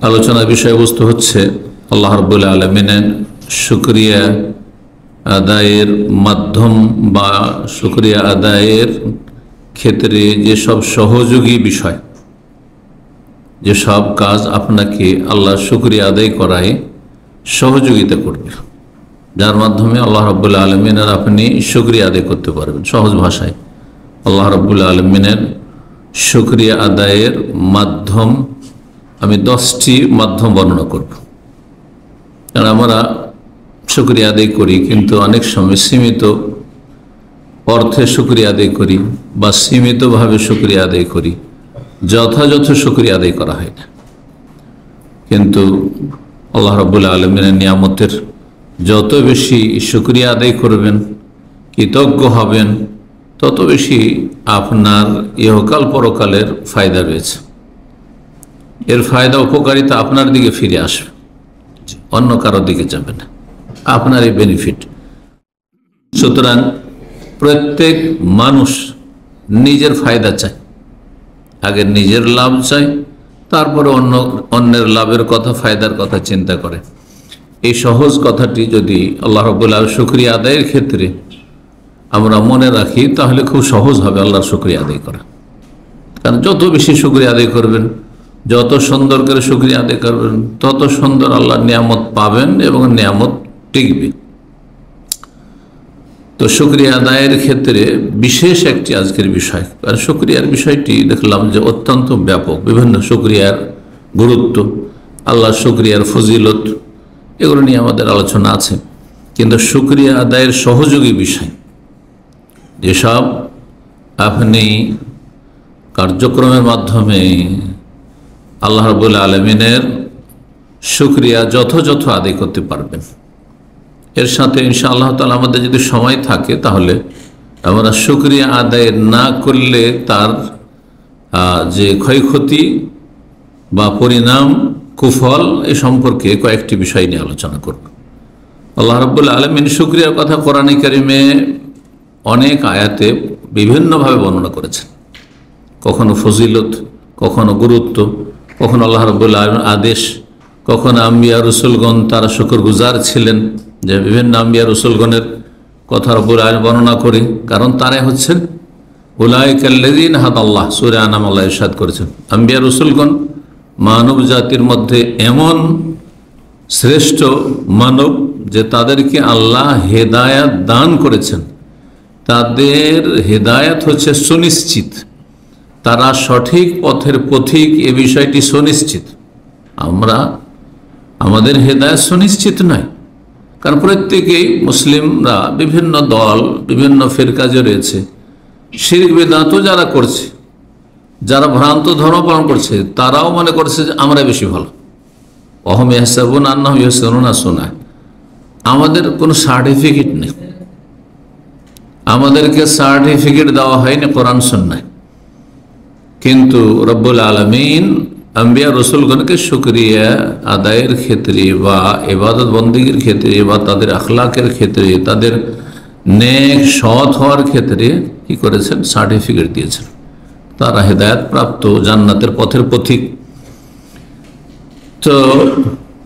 আলোচনার বিষয়বস্তু হচ্ছে আল্লাহ রাব্বুল আলামিনের শুকরিয়া আদায়ের মাধ্যম বা শুকরিয়া আদায়ের ক্ষেত্রে যেসব সহযোগী বিষয়, যেসব কাজ আপনাকে আল্লাহ শুকরিয়া আদায় করায় সহযোগিতা করবে, যার মাধ্যমে আল্লাহ রাব্বুল আলামিনের আপনি শুকরিয়া আদায় করতে পারবেন। সহজ ভাষায় আল্লাহ রাব্বুল আলামিনের শুকরিয়া আদায়ের মাধ্যম আমি 10টি মাধ্যম বর্ণনা করব। কারণ আমরা শুকরিয়া আদায় করি, কিন্তু অনেক সময় সীমিত অর্থে শুকরিয়া আদায় করি বা সীমিতভাবে শুকরিয়া আদায় করি, যথাযথ শুকরিয়া আদায় করা হয় না। কিন্তু আল্লাহ রাব্বুল আলামিনের নিয়ামতের যত বেশি শুকরিয়া আদায় করবেন, কৃতজ্ঞ হবেন, তত বেশি আপনার ইহকাল পরকালের ফায়দা রয়েছে। এর ফায়দা উপকারিতা আপনার দিকে ফিরে আসবে, অন্য কারোর দিকে যাবে না, আপনার এই বেনিফিট। সুতরাং প্রত্যেক মানুষ নিজের ফায়দা চায়, আগে নিজের লাভ চাই, তারপরে অন্যের লাভের কথা, ফায়দার কথা চিন্তা করে। এই সহজ কথাটি যদি আল্লাহ রাব্বুল আলামিন শুকরিয়া আদায়ের ক্ষেত্রে আমরা মনে রাখি, তাহলে খুব সহজ হবে আল্লাহর শুকরিয়া আদায় করা। কারণ যত বেশি শুকরিয়া আদায় করবেন, যত সুন্দর করে শুকরিয়া আদায় করবেন, তত সুন্দর আল্লাহর নিয়ামত পাবেন এবং নিয়ামত টিকবে। তো শুকরিয়া আদায়ের ক্ষেত্রে বিশেষ একটি আজকের বিষয়, কারণ শুকরিয়ার বিষয়টি দেখলাম যে অত্যন্ত ব্যাপক। বিভিন্ন শুকরিয়ার গুরুত্ব, আল্লাহর শুকরিয়ার ফজিলত, এগুলো নিয়ে আমাদের আলোচনা আছে। কিন্তু শুকরিয়া আদায়ের সহযোগী বিষয়, যেসব আপনি কার্যক্রমের মাধ্যমে আল্লাহ রাব্বুল আলামিনের শুকরিয়া যথাযথ আদায় করতে পারবেন, এর সাথে ইনশাআল্লাহ তাআলা আমাদের যদি সময় থাকে, তাহলে আমরা শুকরিয়া আদায় না করলে তার যে ক্ষয়ক্ষতি বা পরিণাম, কুফল, এ সম্পর্কে কয়েকটি বিষয় নিয়ে আলোচনা করব। আল্লাহ রাব্বুল আলামিন শুকরিয়ার কথা কোরআনে কারিমে অনেক আয়াতে বিভিন্নভাবে বর্ণনা করেছেন। কখনো ফজিলত, কখনো গুরুত্ব, কখনো আল্লাহ রাব্বুল আলামিনের আদেশ, কখনো আম্বিয়া রসুলগণ তারা শুকরগুজার ছিলেন, যে বিভিন্ন আম্বিয়া রসুলগণের কথা রাব্বুল আলামিন বর্ণনা করি, কারণ তারাই হচ্ছেন উলাইকাল্লাযীনা হাদাল্লাহ। সূরা আনাম আল্লাহ ইরশাদ করেছেন, আম্বিয়া রসুলগণ মানব জাতির মধ্যে এমন শ্রেষ্ঠ মানব যে তাদেরকে আল্লাহ হেদায়াত দান করেছেন। তাদের হেদায়াত হচ্ছে সুনিশ্চিত, তারা সঠিক পথের পথিক, এ বিষয়টি সুনিশ্চিত। আমাদের হেদায়াত সুনিশ্চিত নয়, কারণ প্রত্যেকেই মুসলিমরা বিভিন্ন দল, বিভিন্ন ফিরকা যে রয়েছে, শিরক বিদআতও যারা করছে, যারা ভ্রান্ত ধর্ম পালন করছে, তারাও মনে করছে যে আমরা বেশি ভালো। অহম ইয়াহসাবুনা আন্নাহুম ইহসানুনা সুনা। আমাদের কোনো সার্টিফিকেট নেই, আমাদেরকে সার্টিফিকেট দেওয়া হয়নি কোরআন সুন্নায়। কিন্তু রব্বুল আলামিন আম্বিয়া রসুলগণকে শুকরিয়া আদায়ের ক্ষেত্রে বা ইবাদত বন্দেগীর ক্ষেত্রে বা তাদের আখলাকের ক্ষেত্রে, তাদের নেক সৎ হওয়ার ক্ষেত্রে কি করেছেন? সার্টিফিকেট দিয়েছেন। তারা হেদায়েত প্রাপ্ত, জান্নাতের পথের পথিক। তো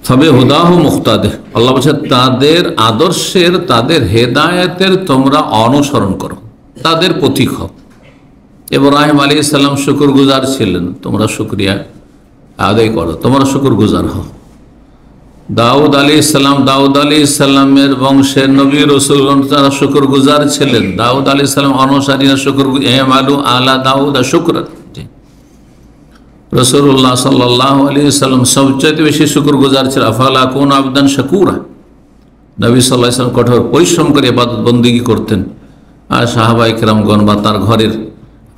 তবে হুদাহু মুক্তাদে, আল্লাহ বলছে তাদের আদর্শের, তাদের হেদায়েতের তোমরা অনুসরণ করো, তাদের পথিক হও। ইব্রাহিম আলাইহিস সালাম শুকরগুজার ছিলেন, তোমরা শুকরিয়া আদায় করো, তোমরা শুকরগুজার হও। দাউদ আলাইহিস সালামের বংশের নবী রাসূলগণ তারা শুকরগুজার ছিলেন। দাউদ আলাইহিস সালাম অনুসারীরা ইমালু আলা দাউদ শুকরান। রাসূলুল্লাহ সাল্লাল্লাহু আলাইহি ওয়াসাল্লাম সবচেয়ে বেশি শুকরগুজার ছিলেন। আফালা কুন আবদান শাকুরা, নবী সাল্লাল্লাহু আলাইহি ওয়াসাল্লাম কঠোর পরিশ্রম করে ইবাদত বন্দেগী করতেন। আর সাহাবায়ে কেরামগণ বা তার ঘরের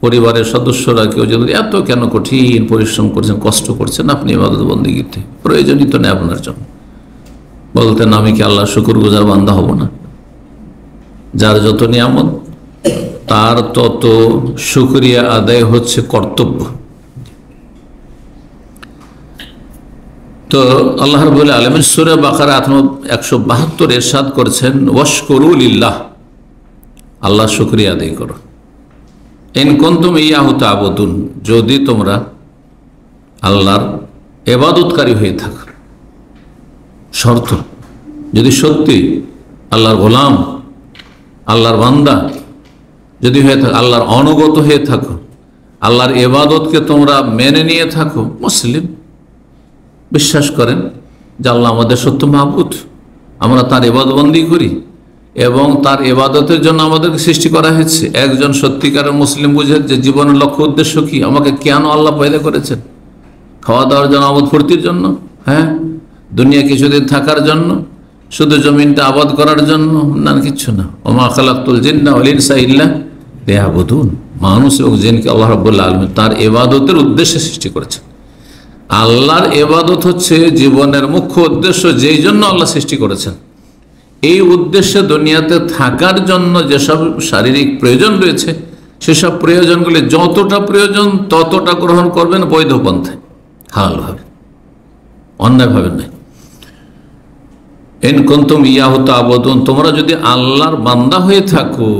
পরিবারের সদস্যরা কেউ যদি এত কেন কঠিন পরিশ্রম করছেন, কষ্ট করছেন আপনি ইবাদত বন্দেগীতে, প্রয়োজনই তো নেই আপনার জন্য, বলতেন আমি কি আল্লাহ শুকরগুজার বান্দা হব না? যার যত নিয়ামত, তার তত শুকরিয়া আদায় হচ্ছে কর্তব্য। তো আল্লাহ রাব্বুল আলামিন সূরা বাকারা 172 ইরশাদ করেছেন, ওয়াশকুরু লিল্লাহ, আল্লাহ শুকরিয়া আদায় করো। ইন কুনতুম ইয়াহু তা'বুদুন, যদি তোমরা আল্লাহর ইবাদতকারী হয়ে থাকো। শর্ত, যদি সত্যি আল্লাহর গোলাম, আল্লাহর বান্দা যদি হয়ে থাকো, আল্লাহর অনুগত হয়ে থাকো, আল্লাহর ইবাদতকে তোমরা মেনে নিয়ে থাকো, মুসলিম, বিশ্বাস করেন যে আল্লাহ আমাদের সত্য মাবুদ, আমরা তার ইবাদতবন্দি করি এবং তার ইবাদতের জন্য আমাদেরকে সৃষ্টি করা হয়েছে। একজন সত্যিকারের মুসলিম বুঝে যে জীবনের লক্ষ্য উদ্দেশ্য কি, আমাকে কেন আল্লাহ পয়দা করেছেন? খাওয়া দাওয়ার জন্য, আমোদ ফুর্তির জন্য? হ্যাঁ। দুনিয়া কিছুদিন থাকার জন্য? শুধু জমিনটা আবাদ করার জন্য? না, কিচ্ছু না। ওমা খালাকতুল জিন্না ওয়াল ইনসা ইল্লা লিয়াবুদুন। মানুষ এবং জিনকে আল্লাহ রাব্বুল আলামিন তার ইবাদতের উদ্দেশ্যে সৃষ্টি করেছেন। আল্লাহর ইবাদত হচ্ছে জীবনের মুখ্য উদ্দেশ্য, যেই জন্য আল্লাহ সৃষ্টি করেছেন। এই উদ্দেশ্যে দুনিয়াতে থাকার জন্য যেসব শারীরিক প্রয়োজন রয়েছে, সেসব প্রয়োজনগুলি যতটা প্রয়োজন ততটা গ্রহণ করবেন বৈধ পন্থায়, হালালভাবে, অন্যায়ভাবে নয়। ইন কুনতুম ইয়াহু তা'বুদুন, তোমরা যদি আল্লাহর বান্দা হয়ে থাকো,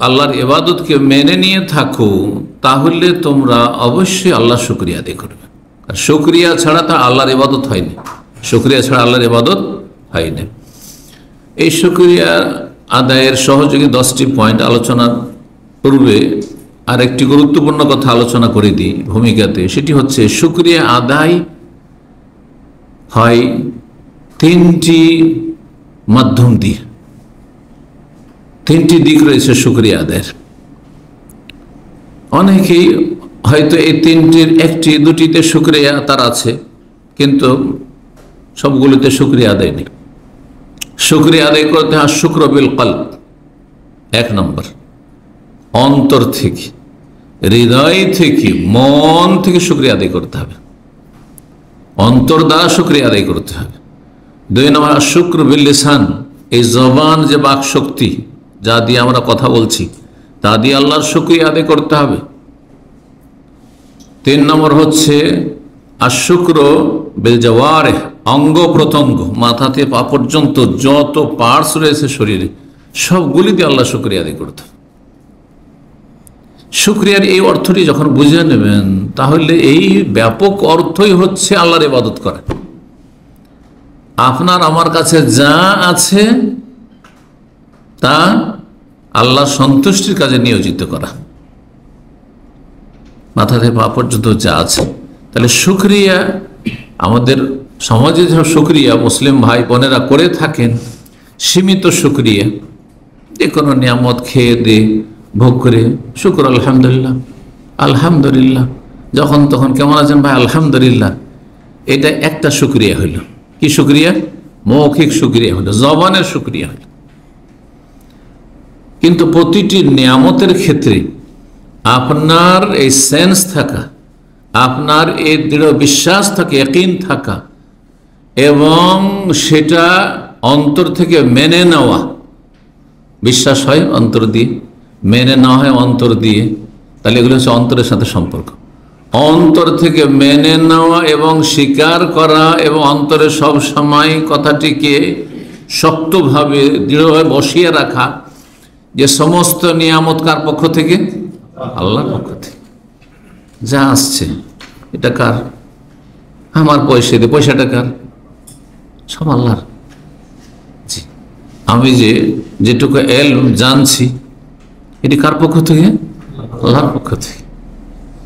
আল্লাহর ইবাদতকে মেনে নিয়ে থাকো, তাহলে তোমরা অবশ্যই আল্লাহর শুকরিয়া আদায় করবে। আর শুকরিয়া ছাড়া তা আল্লাহর ইবাদত হয়নি, শুকরিয়া ছাড়া আল্লাহর ইবাদত হয়নি। এই শুকরিয়া আদায়ের সহযোগী 10টি পয়েন্ট আলোচনার পূর্বে আর একটি গুরুত্বপূর্ণ কথা আলোচনা করে দিই ভূমিকাতে। সেটি হচ্ছে শুকরিয়া আদায় হয় 3টি মাধ্যম দিয়ে, 3টি দিক রয়েছে শুকরিয়া আদায়ের। অনেকেই হয়তো এই 3টির 1টি 2টিতে শুকরিয়া তার আছে, কিন্তু সবগুলোতে শুকরিয়া আদায় নেই। শুকরিয়া আদায় করতে হয় শুকর বিল কলব, 1 নম্বর, অন্তর থেকে, হৃদয় থেকে, মন থেকে শুকরিয়া আদায় করতে হবে, অন্তর দ্বারা শুকরিয়া আদায় করতে হবে। 2 নম্বর শুক্র বিল লিসান, এই জবান যে বাক শক্তি, যা দিয়ে আমরা কথা বলছি, তা দিয়ে আল্লাহর শুকরিয়া আদায় করতে হবে। 3 নম্বর হচ্ছে আশুক্র বিল জাওয়ারিহ, অঙ্গ প্রত্যঙ্গ, মাথা থেকে পা পর্যন্ত যত পার্টস রয়েছে শরীরে, সবগুলি দিয়ে আল্লাহ শুকরিয়া আদায় করতে হবে। শুকরিয়ার এই অর্থটি যখন বুঝে নেবেন, তাহলে এই ব্যাপক অর্থই হচ্ছে আল্লাহর ইবাদত করা। আপনার আমার কাছে যা আছে তা আল্লাহর সন্তুষ্টির কাজে নিয়োজিত করা, মাথা থেকে পা পর্যন্ত যা আছে। তাহলে শুকরিয়া, আমাদের সমাজে যে শুকরিয়া মুসলিম ভাই বোনেরা করে থাকেন, সীমিত শুকরিয়া, যে কোনো নিয়ামত খেয়ে দিয়ে ভোগ করে শুকর আলহামদুলিল্লাহ, আলহামদুলিল্লাহ, যখন তখন কেমন আছেন ভাই, আলহামদুলিল্লাহ, এটা একটা শুকরিয়া হইল। কি শুকরিয়া? মৌখিক শুকরিয়া হইল, জবানের শুকরিয়া হইল। কিন্তু প্রতিটি নিয়ামতের ক্ষেত্রে আপনার এই সেন্স থাকা, আপনার এই দৃঢ় বিশ্বাস থাকা, ইয়াকিন থাকা, এবং সেটা অন্তর থেকে মেনে নেওয়া। বিশ্বাস হয় অন্তর দিয়ে, মেনে নেওয়া হয় অন্তর দিয়ে। তাহলে এগুলো হচ্ছে অন্তরের সাথে সম্পর্ক। অন্তর থেকে মেনে নেওয়া এবং স্বীকার করা, এবং অন্তরে সব সময় কথাটিকে শক্তভাবে দৃঢ়ভাবে বসিয়ে রাখা যে সমস্ত নিয়ামত কার পক্ষ থেকে? আল্লাহর পক্ষ থেকে। যা আসছে এটা কার? আমার পয়সা দিয়ে, পয়সাটা কার? সব আল্লাহর। জি, আমি যেটুকু এলম জানছি, এটি কার পক্ষ থেকে? আল্লাহর পক্ষ থেকে।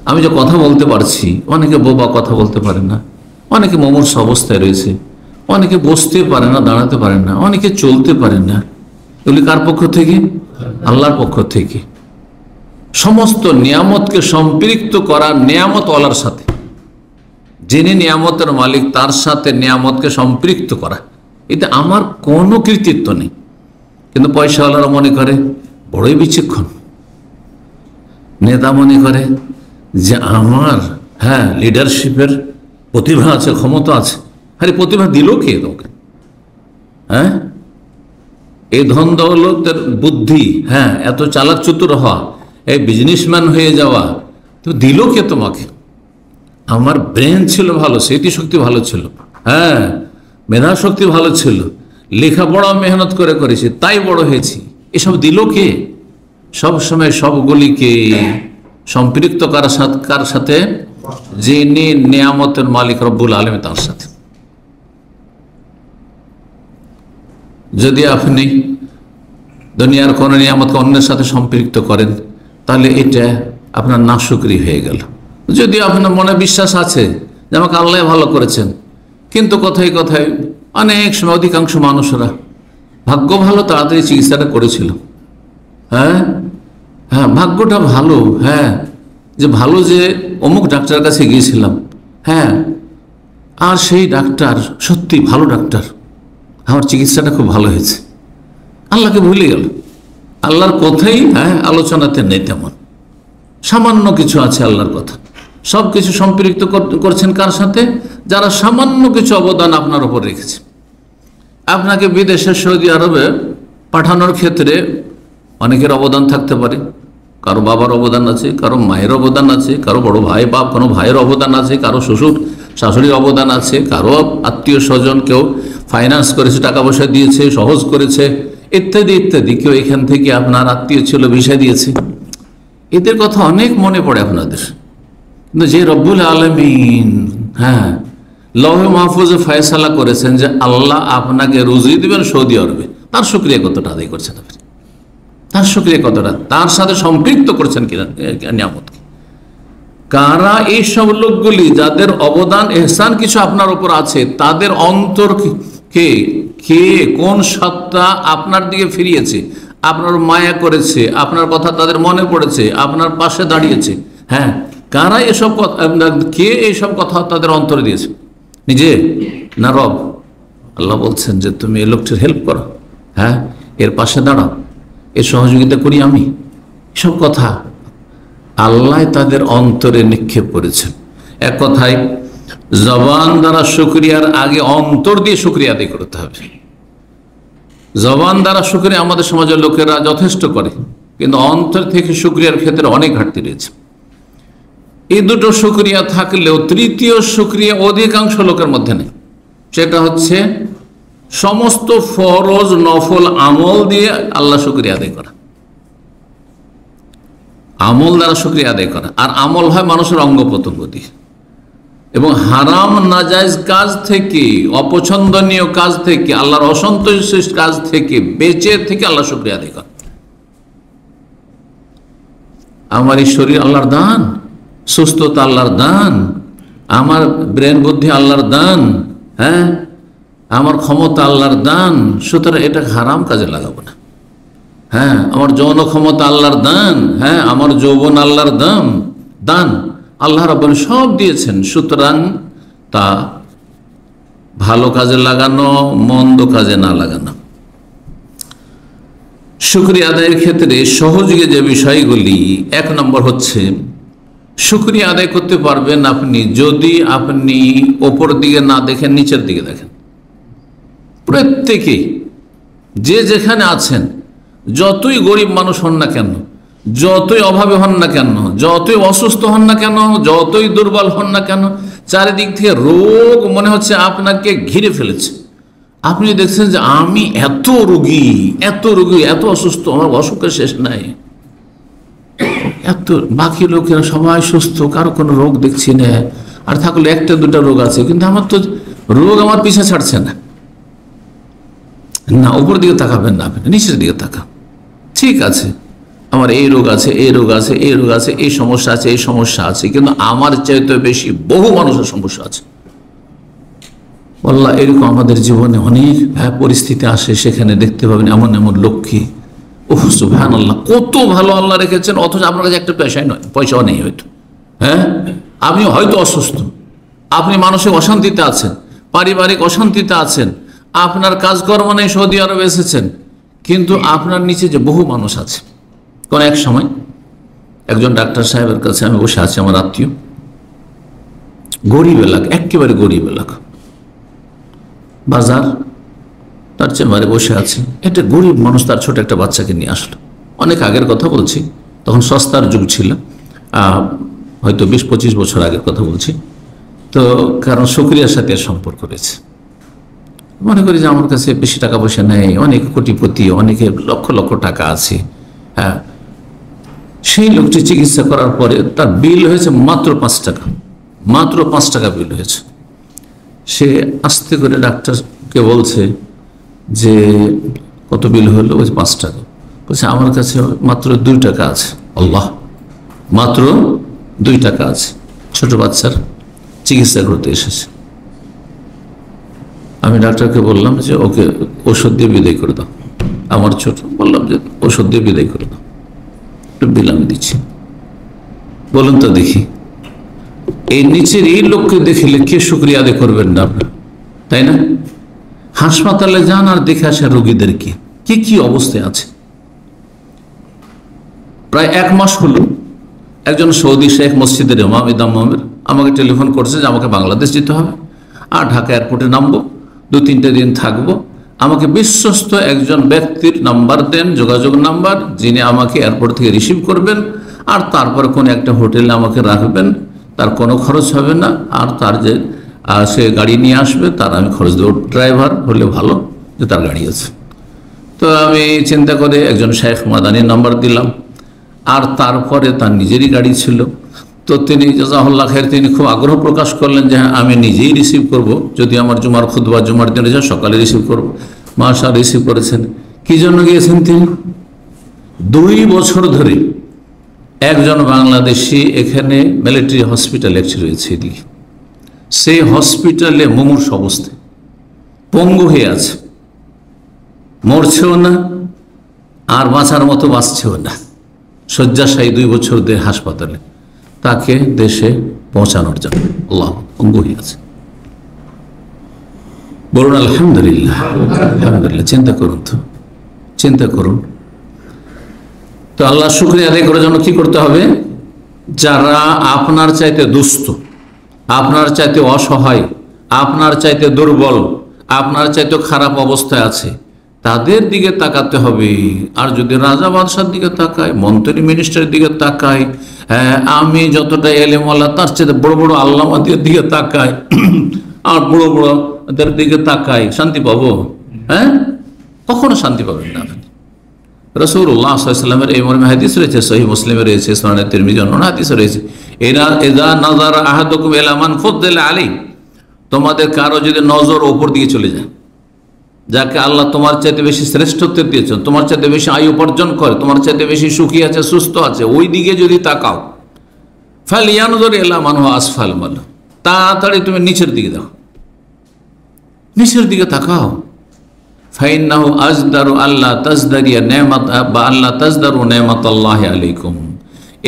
আমি যে কথা বলতে পারছি, অনেকে বোবা, কথা বলতে পারে না, অনেকে মুমূর্ষ অবস্থায় রয়েছে, অনেকে বসতে পারে না, দাঁড়াতে পারে না, অনেকে চলতে পারে না, এগুলি কার পক্ষ থেকে? আল্লাহর পক্ষ থেকে। সমস্ত নিয়ামতকে সম্পৃক্ত করা নিয়ামত ওয়ালার সাথে, যিনি নিয়ামতের মালিক তার সাথে নিয়ামতকে সম্পৃক্ত করা, এটা আমার কোনো কৃতিত্ব নেই। কিন্তু পয়সাওয়ালারা মনে করে বড়ই বিচক্ষণ, নেতা মনে করে যে আমার লিডারশিপের প্রতিভা আছে, ক্ষমতা আছে। আরে প্রতিভা দিল কে তোকে? এই ধন দৌলতের বুদ্ধি, এত চালাক চতুর হওয়া, এই বিজনেসম্যান হয়ে যাওয়া, তো দিল কে তোমাকে? আমার ব্রেন ছিল ভালো, স্মৃতিশক্তি ভালো ছিল, মেধা শক্তি ভালো ছিল, লেখাপড়া মেহনত করে করেছি, তাই বড় হয়েছি। এসব দিল কে? সব সময় সবগুলিকে সম্পৃক্ত কার সাথে? যিনি নিয়ামতের মালিক রব্বুল আলামিন তার সাথে। যদি আপনি দুনিয়ার কোন নিয়ামতকে অন্যের সাথে সম্পৃক্ত করেন তাহলে এটা আপনার নাশুকরি হয়ে গেল। যদি আপনার মনে বিশ্বাস আছে যে আমাকে আল্লাহ ভালো করেছেন, কিন্তু কথায় কথায় অনেক সময় অধিকাংশ মানুষরা ভাগ্য ভালো তাড়াতাড়ি চিকিৎসাটা করেছিল, হ্যাঁ হ্যাঁ ভাগ্যটা ভালো, হ্যাঁ যে ভালো যে অমুক ডাক্তারের কাছে গিয়েছিলাম, হ্যাঁ আর সেই ডাক্তার সত্যি ভালো ডাক্তার, আমার চিকিৎসাটা খুব ভালো হয়েছে, আল্লাহকে ভুলে গেল। আল্লাহর কথাই আলোচনাতে নেই, তেমন সামান্য কিছু আছে আল্লাহর কথা, সব কিছু সম্পৃক্ত করছেন কার সাথে? যারা সামান্য কিছু অবদান আপনার উপর রেখেছে। আপনাকে বিদেশে সৌদি আরবে পাঠানোর ক্ষেত্রে অনেকের অবদান থাকতে পারে, কারো বাবার অবদান আছে, কারো মায়ের অবদান আছে, কারো বড় ভাই বাপ কোনো ভাইয়ের অবদান আছে, কারো শ্বশুর শাশুড়ির অবদান আছে, কারো আত্মীয় স্বজন কেউ ফাইন্যান্স করেছে, টাকা পয়সা দিয়েছে, সহজ করেছে, ইত্যাদি ইত্যাদি। কেউ এখান থেকে আপনার আত্মীয় ছিল, ভিসা দিয়েছে, এদের কথা অনেক মনে পড়ে আপনাদের। কিন্তু যে রব্বুল আলামিন লৌহে মাহফুজে ফয়সালা করেছেন যে আল্লাহ আপনাকে রুজি দিবেন সৌদি আরবে, তার শুকরিয়া কতটা আদায় করছেন আপনি? তার শুকরিয়া কতটা? তার সাথে সম্পৃক্ত করছেন কিনা নিয়ামতকে? কারা এইসব লোকগুলি যাদের অবদান এহসান কিছু আপনার উপর আছে, তাদের অন্তর কে কে কোন সত্তা আপনার দিকে ফিরিয়েছে, আপনার মায়া করেছে, আপনার কথা তাদের মনে পড়েছে, আপনার পাশে দাঁড়িয়েছে? হ্যাঁ, কারা এসব কথা, কে এইসব কথা তাদের অন্তরে দিয়েছে? নিজে না রব? আল্লাহ বলছেন যে তুমি এই লোকটির হেল্প করো, হ্যাঁ এর পাশে দাঁড়াও, এর সহযোগিতা করি আমি। এসব কথা আল্লাহ তাদের অন্তরে নিক্ষেপ করেছেন। এক কথায় জবান দ্বারা শুকরিয়ার আগে অন্তর দিয়ে শুকরিয়া আদায় করতে হবে। জবান দ্বারা শুকরিয়া আমাদের সমাজের লোকেরা যথেষ্ট করে, কিন্তু অন্তর থেকে শুকরিয়ার ক্ষেত্রে অনেক ঘাটতি রয়েছে। এই দুটো শুকরিয়া থাকলেও তৃতীয় শুকরিয়া অধিকাংশ লোকের মধ্যে নেই, সেটা হচ্ছে সমস্ত ফরজ নফল আমল দিয়ে আল্লাহ শুকরিয়া আদায় করা, আমল দ্বারা শুকরিয়া আদায় করা। আর আমল হয় মানুষের অঙ্গ প্রত্যঙ্গ দিয়ে, এবং হারাম নাজায়েজ কাজ থেকে, অপছন্দনীয় কাজ থেকে, আল্লাহর অসন্তোষের কাজ থেকে বেঁচে থেকে আল্লাহ শুকরিয়া আদায় করা। আমার এই শরীর আল্লাহর দান, সুস্থতা আল্লাহর দান, আমার ব্রেন বুদ্ধি আল্লাহর দান, হ্যাঁ আমার ক্ষমতা আল্লাহর দান, সুতরাং এটা হারাম কাজে লাগাবো না। হ্যাঁ আমার যৌন ক্ষমতা আল্লাহর দান, হ্যাঁ আমার যৌবন আল্লাহর দান, আল্লাহ রাব্বুল সব দিয়েছেন, সুতরাং তা ভালো কাজে লাগানো, মন্দ কাজে না লাগানো। শুকরিয়া আদায়ের ক্ষেত্রে সহযোগী যে বিষয়গুলি, এক নম্বর হচ্ছে শুকরিয়া আদায় করতে পারবেন আপনি যদি আপনি ওপর দিকে না দেখেন, নিচের দিকে দেখেন। প্রত্যেকে যে যেখানে আছেন, যতই গরিব মানুষ হন না কেন, যতই অভাবে হন না কেন, যতই অসুস্থ হন না কেন, যতই দুর্বল হন না কেন, চারিদিক থেকে রোগ মনে হচ্ছে আপনাকে ঘিরে ফেলেছে। আপনি দেখছেন যে আমি এত রোগী, এত অসুস্থ, আমার অসুখের শেষ নাই, এত বাকি লোকেরা সবাই সুস্থ, কারো কোনো রোগ দেখছি না, আর থাকলে একটা দুটা রোগ আছে, কিন্তু আমার তো রোগ আমার পিছা ছাড়ছে না। না, উপর দিকে তাকাবেন না, আপনি নিচের দিকে তাকান। ঠিক আছে, আমার এই রোগ আছে, এই রোগ আছে, এই রোগ আছে, এই সমস্যা আছে, এই সমস্যা আছে, কিন্তু আমার চাইতে বেশি বহু মানুষের সমস্যা আছে। আল্লাহ এরকম আমাদের জীবনে অনেক পরিস্থিতি আসে, সেখানে দেখতে পাবেন এমন এমন লক্ষ্মী, ওহ সুবহানাল্লাহ, কত ভালো আল্লাহ রেখেছেন, অথচ আপনার কাছে একটা পয়সাও নেই হয়তো। হ্যাঁ আপনি হয়তো অসুস্থ, আপনি মানসিক অশান্তিতে আছেন, পারিবারিক অশান্তিতে আছেন, আপনার কাজকর্ম নেই, সৌদি আরবে এসেছেন, কিন্তু আপনার নিচে যে বহু মানুষ আছে। কোন এক সময় একজন ডাক্তার সাহেবের কাছে আমি বসে আছি, আমার আত্মীয়, গরিব এলাকা, একেবারে গরিব এলাকা, বাজার, তার চেম্বারে বসে আছে। একটা গরিব মানুষ তার ছোট একটা বাচ্চাকে নিয়ে আসলো। অনেক আগের কথা বলছি, তখন সস্তার যুগ ছিল, হয়তো 20-25 বছর আগের কথা বলছি। তো কারণ শুকরিয়ার সাথে এর সম্পর্ক রয়েছে। মনে করি যে আমার কাছে বেশি টাকা পয়সা নেই, অনেক কোটিপতি, অনেকের লক্ষ লক্ষ টাকা আছে। হ্যাঁ, সেই লোকটি চিকিৎসা করার পরে তার বিল হয়েছে মাত্র 5 টাকা, মাত্র 5 টাকা বিল হয়েছে। সে আস্তে করে ডাক্তারকে বলছে যে কত বিল হলো? বলছে 5 টাকা। বলছে আমার কাছে মাত্র 2 টাকা আছে। আল্লাহ, মাত্র 2 টাকা আছে। ছোট বাচ্চার চিকিৎসা করতে এসেছে। আমি ডাক্তারকে বললাম যে ওকে ওষুধ দিয়ে বিদায় করে দাও। আমার ছোট, বললাম যে ওষুধ দিয়ে বিদায় করে দাও, একটু বিল আমি দিচ্ছি। বলুন তো দেখি, এই নিচের এই লোককে দেখলে কে শুকরিয়া আদায় করবেন না আপনার, তাই না? হাসপাতালে যান আর দেখে আসেন রোগীদেরকে কি কি অবস্থায় আছে। প্রায় 1 মাস হলো একজন সৌদি শেখ মসজিদের ইমাম ইদামের আমাকে টেলিফোন করছে যে আমাকে বাংলাদেশ যেতে হবে আর ঢাকা এয়ারপোর্টে নামবো, 2-3 দিন থাকবো। আমাকে বিশ্বস্ত একজন ব্যক্তির নাম্বার দেন, যোগাযোগ নাম্বার, যিনি আমাকে এয়ারপোর্ট থেকে রিসিভ করবেন আর তারপর কোন একটা হোটেলে আমাকে রাখবেন, তার কোনো খরচ হবে না, আর তার যে সে গাড়ি নিয়ে আসবে তার আমি খরচ দেবো। ড্রাইভার হলে ভালো, যে তার গাড়ি আছে। তো আমি চিন্তা করে একজন শেখ মাদানির নাম্বার দিলাম, আর তারপরে তার নিজেরই গাড়ি ছিল। তো তিনি জাযাহুল্লাহ খায়ের, তিনি খুব আগ্রহ প্রকাশ করলেন যে হ্যাঁ আমি নিজেই রিসিভ করব, যদি আমার জুমার খুতবা জুমার দিনে যা সকালে রিসিভ করব। মাশাআল্লাহ রিসিভ করেছেন। কি জন্য গিয়েছেন তিনি? 2 বছর ধরে একজন বাংলাদেশি এখানে মিলিটারি হসপিটাল একটি রয়েছে এদিকে, সেই হসপিটালে মুমূর্ষু অবস্থায় পঙ্গু হয়ে আছে, মরছেও না আর বাঁচার মতো বাঁচছেও না, শয্যাশায়ী 2 বছর ধরে হাসপাতালে, তাকে দেশে পৌঁছানোর জন্য আল্লাহ পঙ্গু হয়ে আছে। বলুন আলহামদুলিল্লাহ, আলহামদুলিল্লাহ। চিন্তা করুন তো, চিন্তা করুন তো। আল্লাহ শুকরিয়া আদায় করার জন্য কি করতে হবে? যারা আপনার চাইতে দুস্থ, আপনার চাইতে অসহায়, আপনার চাইতে দুর্বল, আপনার চাইতে খারাপ অবস্থায় আছে, তাদের দিকে তাকাতে হবে। আর যদি রাজা বাদশার দিকে তাকায়, মন্ত্রী মিনিস্টারের দিকে তাকায়, আমি যতটা এলেমওয়ালা তার চাইতে বড় বড় আল্লামাদের দিকে তাকায় আর বড় বড়দের দিকে তাকায়, শান্তি পাবো? হ্যাঁ, কখনো শান্তি পাবেন না। রাসূলুল্লাহ সাল্লাল্লাহু আলাইহি ওয়াসাল্লামের এই মর্মে হাদিস রয়েছে, সহিহ মুসলিমে রয়েছে, সুনান তিরমিজি অন্যান্য হাদিসে রয়েছে, ইযা নাযারা আহাদুকুম ইলা মান ফুদ্দিলা আলাইহি, তোমাদের কারো যদি নজর ওপর দিকে চলে যায়, যাকে আল্লাহ তোমার চাইতে বেশি শ্রেষ্ঠত্ব দিয়েছেন, তোমার চাইতে বেশি আয়ু উপার্জন করে, তোমার চাইতে বেশি সুখী আছে, সুস্থ আছে, ওই দিকে যদি তাকাও, ফালিয়ানজুর ইলা মান হুয়া আসফাল মিনহু, তাড়াতাড়ি তুমি নিচের দিকে দেখো, নিচের দিকে তাকাও। ফাইন্নাহু আজদারু আল্লাহ তাজদারিয়া নেমাত বা আল্লাহ তাজদারু নেমাতাল্লাহি আলাইকুম,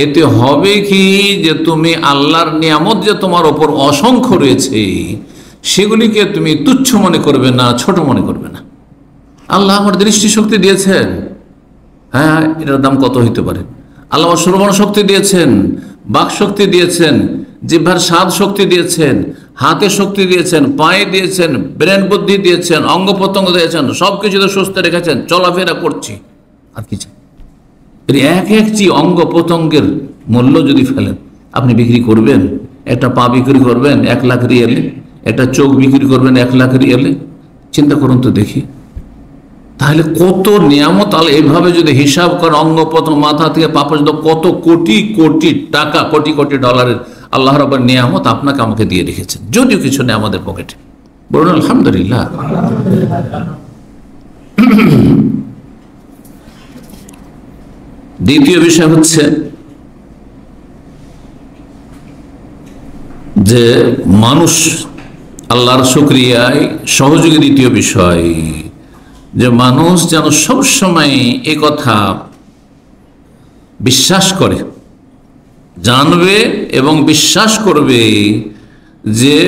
এতে হবে কি যে তুমি আল্লাহর নিয়ামত যে তোমার ওপর অসংখ্য রয়েছে সেগুলিকে তুমি তুচ্ছ মনে করবে না, ছোট মনে করবে না। আল্লাহ আমার দৃষ্টিশক্তি দিয়েছেন, হ্যাঁ এটার দাম কত হইতে পারে। আল্লাহ আমার শ্রবণ শক্তি দিয়েছেন, বাক শক্তি দিয়েছেন, জিহ্বার স্বাদ শক্তি দিয়েছেন, হাতে শক্তি দিয়েছেন, পায়ে দিয়েছেন, ব্রেন বুদ্ধি দিয়েছেন, অঙ্গ প্রত্যঙ্গ দিয়েছেন, সবকিছু তো সুস্থ রেখেছেন, চলাফেরা করছি। আর কি চাই? এক একটি অঙ্গ প্রত্যঙ্গের মূল্য যদি ফেলেন, আপনি বিক্রি করবেন, একটা পা বিক্রি করবেন 1 লাখ রিয়ালে, একটা চোখ বিক্রি করবেন 1 লাখ রিয়ালে, চিন্তা করুন তো দেখি। তাহলে কত নিয়ামত আল্লাহ এইভাবে যদি হিসাব করেন, অঙ্গ প্রত্যঙ্গ মাথা থেকে পা পর্যন্ত কত কোটি কোটি টাকা, কোটি কোটি ডলারের আল্লাহ রাব্বুল নিয়ামত আপনাকে আমাকে দিয়ে রেখেছেন, যদিও কিছু নেই আমাদের পকেটে। বলুন আলহামদুলিল্লাহ। দ্বিতীয় বিষয় হচ্ছে যে মানুষ আল্লাহর শুকরিয়ায় সহযোগী। দ্বিতীয় বিষয় যে মানুষ যেন সবসময় এ কথা বিশ্বাস করে, জানবে এবং বিশ্বাস করবে যে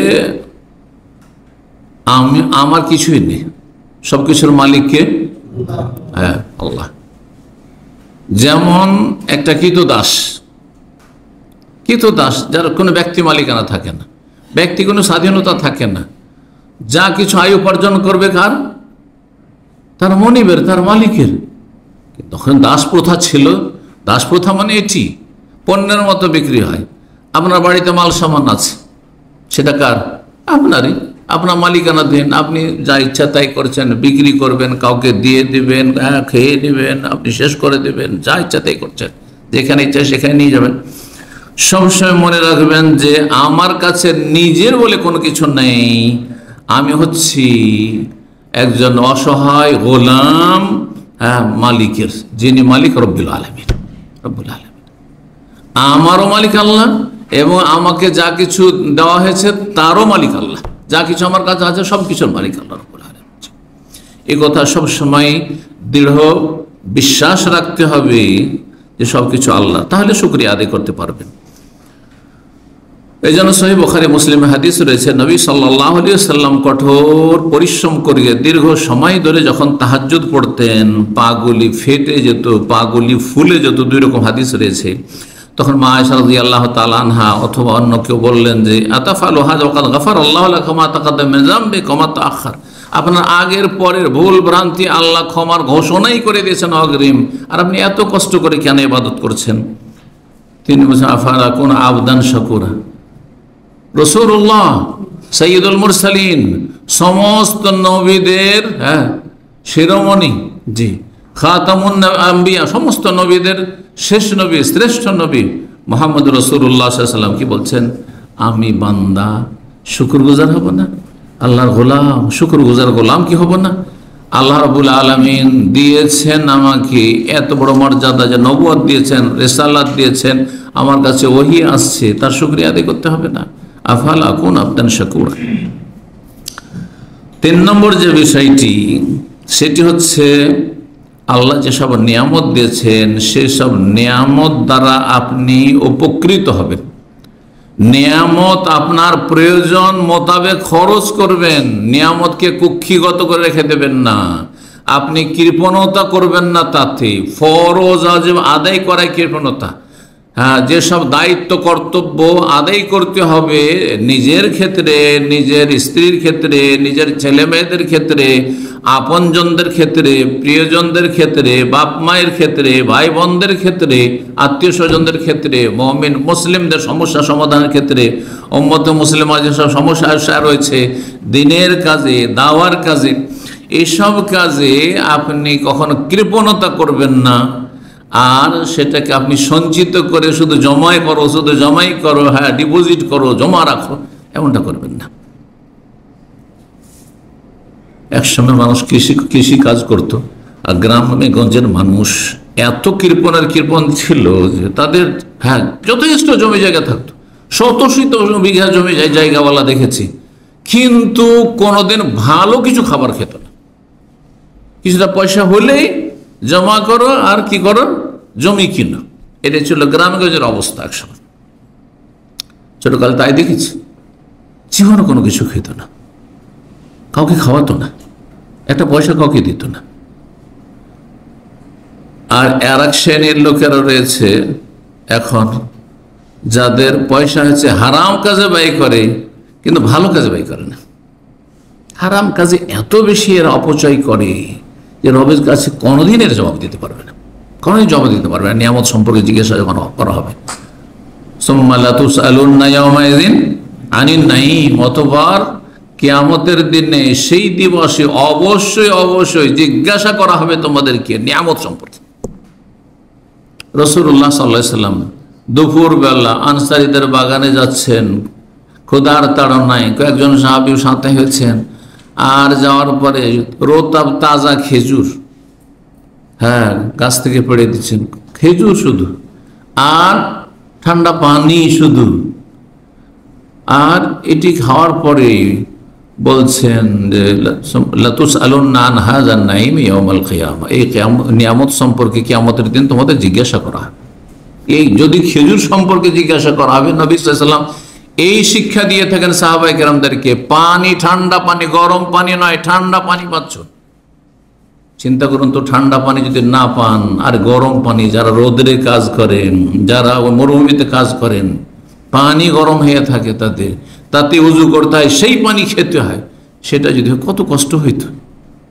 আমার কিছুই নেই, সবকিছুর মালিককে হ্যাঁ আল্লাহ। যেমন একটা কৃতদাস, যার কোনো ব্যক্তি মালিকানা থাকে না, ব্যক্তি কোনো স্বাধীনতা থাকে না, যা কিছু আয় উপার্জন করবে কার? তার মনিবের, তার মালিকের। তখন দাস প্রথা ছিল, দাস প্রথা মানে এটি পণ্যের মতো বিক্রি হয়। আপনার বাড়িতে মাল সামান আছে, সেটা কার? আপনারই, আপনার মালিকানা দিন, আপনি যা ইচ্ছা তাই করছেন, বিক্রি করবেন, কাউকে দিয়ে দিবেন, খেয়ে নেবেন, আপনি শেষ করে দেবেন, যা ইচ্ছা তাই করছেন, যেখানে ইচ্ছা সেখানে নিয়ে যাবেন। সবসময় মনে রাখবেন যে আমার কাছে নিজের বলে কোনো কিছু নেই, আমি হচ্ছি একজন অসহায় গোলাম মালিকের, যিনি মালিক রব্বুল আলামিন। রব্বুল আলামিন আমারও মালিক আল্লাহ, এবং আমাকে যা কিছু দেওয়া হয়েছে তারও মালিক আল্লাহ। যা কিছু আমার কাছে আছে সব কিছুর মালিক আল্লাহ রব্বুল আলামিন। এই কথা সবসময় দৃঢ় বিশ্বাস রাখতে হবে যে সবকিছু আল্লাহ, তাহলে শুকরিয়া আদায় করতে পারবেন। এই জন্য সহিহ বুখারী মুসলিমে হাদিস রয়েছে, নবী সাল্লাল্লাহু আলাইহি ওয়াসাল্লাম কঠোর পরিশ্রম করে দীর্ঘ সময় ধরে যখন তাহাজ্জুদ পড়তেন, পাগুলি ফেটে যেত, পাগুলি ফুলে যেত, দুই রকম হাদিস রয়েছে। তখন মা আয়েশা রাদিয়াল্লাহু তাআলা আনহা অথবা অন্য কেউ বললেন যে আতাফালু হাযা ওয়া কাদ গাফারাল্লাহু লাকা মা তাকাদ্দামা মিন যামবিকা ওয়া মা তাআখার, আপনার আগের পরের ভুল ভ্রান্তি আল্লাহ ক্ষমার ঘোষণাই করে দিয়েছেন অগ্রিম, আর আপনি এত কষ্ট করে কেন ইবাদত করছেন? তিনি বলছেন আফালা কুন আবদান শাকুরা। রাসূলুল্লাহ সাইয়্যিদুল মুরসালিন, সমস্ত নবীদের শিরোমণি, জি খাতামুন আম্বিয়া, সমস্ত নবীদের শেষ নবী, শ্রেষ্ঠ নবী মুহাম্মদ রাসূলুল্লাহ সাল্লাল্লাহু আলাইহি ওয়াসাল্লাম কি বলছেন? আমি বান্দা শুকরগুজার হব না? আল্লাহর গোলাম শুকরগুজার গোলাম কি হব না? আল্লাহ রাব্বুল আলামিন দিয়েছেন আমাকে এত বড় মর্যাদা, যে নবুয়ত দিয়েছেন, রিসালাত দিয়েছেন, আমার কাছে ওহী আসছে, তার শুকরিয়া আদায় করতে হবে না? আফালা আকুন আবদান শাকুরা। 3 নম্বর যে বিষয়টি, সেটি হচ্ছে আল্লাহ যেসব নিয়ামত দিয়েছেন সেসব নিয়ামত দ্বারা আপনি উপকৃত হবেন। নিয়ামত আপনার প্রয়োজন মোতাবেক খরচ করবেন, নিয়ামতকে কুক্ষিগত করে রেখে দেবেন না, আপনি কৃপণতা করবেন না, তাতে ফরজ ওয়াজিব আদায় করায় কৃপণতা। যেসব দায়িত্ব কর্তব্য আদায় করতে হবে নিজের ক্ষেত্রে, নিজের স্ত্রীর ক্ষেত্রে, নিজের ছেলে মেয়েদের ক্ষেত্রে, আপনজনদের ক্ষেত্রে, প্রিয়জনদের ক্ষেত্রে, বাপ মায়ের ক্ষেত্রে, ভাই বোনদের ক্ষেত্রে, আত্মীয় স্বজনদের ক্ষেত্রে, মুমিন মুসলিমদের সমস্যা সমাধানের ক্ষেত্রে, উম্মত মুসলিমা যেসব সমস্যা রয়েছে, দিনের কাজে, দাওয়ার কাজে, এসব কাজে আপনি কখনো কৃপণতা করবেন না। আর সেটাকে আপনি সঞ্চিত করে শুধু জমাই করো, শুধু জমাই করো, ডিপোজিট করো, জমা রাখো, এমনটা করবেন না। একসময় মানুষ কৃষি কাজ করত, আর গ্রামে গঞ্জের মানুষ এত কৃপণ ছিল যে তাদের যথেষ্ট জমি জায়গা থাকতো, শত শত বিঘা জমি জায়গাওয়ালা দেখেছি, কিন্তু কোনোদিন ভালো কিছু খাবার খেত না। কিছুটা পয়সা হলেই জমা করো আর কি করো, জমি কিনো। এটাই ছিল গ্রামগঞ্জের অবস্থা একসময়। ছোটকালে তাই দেখেছি, জীবনে কোনো কিছু খেত না, কাউকে খাওয়াতো না, একটা পয়সা কাউকে দিত না। আর এক শ্রেণীর লোকেরা রয়েছে এখন, যাদের পয়সা হচ্ছে হারাম কাজে ব্যয় করে, কিন্তু ভালো কাজে ব্যয় করে না। হারাম কাজে এত বেশি এরা অপচয় করে যে রবের কাছে কোনোদিন এর জবাব দিতে পারবে না, কোনোদিন জবাব দিতে পারবে না। নিয়ামত সম্পর্কে জিজ্ঞাসা যখন করা হবে, সুম্মা লা তুসআলুন্না ইয়াওমাইযিন আনিন নাঈম, অতঃপর কিয়ামতের দিনে, সেই দিবসে অবশ্যই অবশ্যই জিজ্ঞাসা করা হবে তোমাদেরকে নিয়ামত সম্পর্কে। রাসূলুল্লাহ সাল্লাল্লাহু আলাইহি ওয়াসাল্লাম দুপুর বেলা আনসারীদের বাগানে যাচ্ছেন, ক্ষুধার তাড়নায়, কয়েকজন সাহাবী সাথে হয়েছেন, আর যাওয়ার পরে রোতাব তাজা খেজুর গাছ থেকে পেড়ে দিচ্ছেন, খেজুর শুধু, আর ঠান্ডা পানি শুধু। আর এটি খাওয়ার পরে বলছেন যে লা তুসআলুন্না আন হাযান নাঈম ইয়াওমাল কিয়ামা, এই নিয়ামত সম্পর্কে কিয়ামতের দিন তোমাদের জিজ্ঞাসা করা হবে। এই যদি খেজুর সম্পর্কে জিজ্ঞাসা করা হবে, নবী সাল্লাল্লাহু আলাইহি ওয়াসাল্লাম এই শিক্ষা দিয়ে থাকেন সাহাবায়ে কেরামদেরকে, পানি ঠান্ডা পানি, গরম পানি নয়, ঠান্ডা পানি পাচ্ছ। চিন্তা করুন তো, ঠান্ডা পানি যদি না পান, আর গরম পানি, যারা রোদে কাজ করেন, যারা মরুভূমিতে কাজ করেন, পানি গরম হয়ে থাকে, তাতে উজু করতে হয়, সেই পানি খেতে হয়, সেটা যদি কত কষ্ট হইত।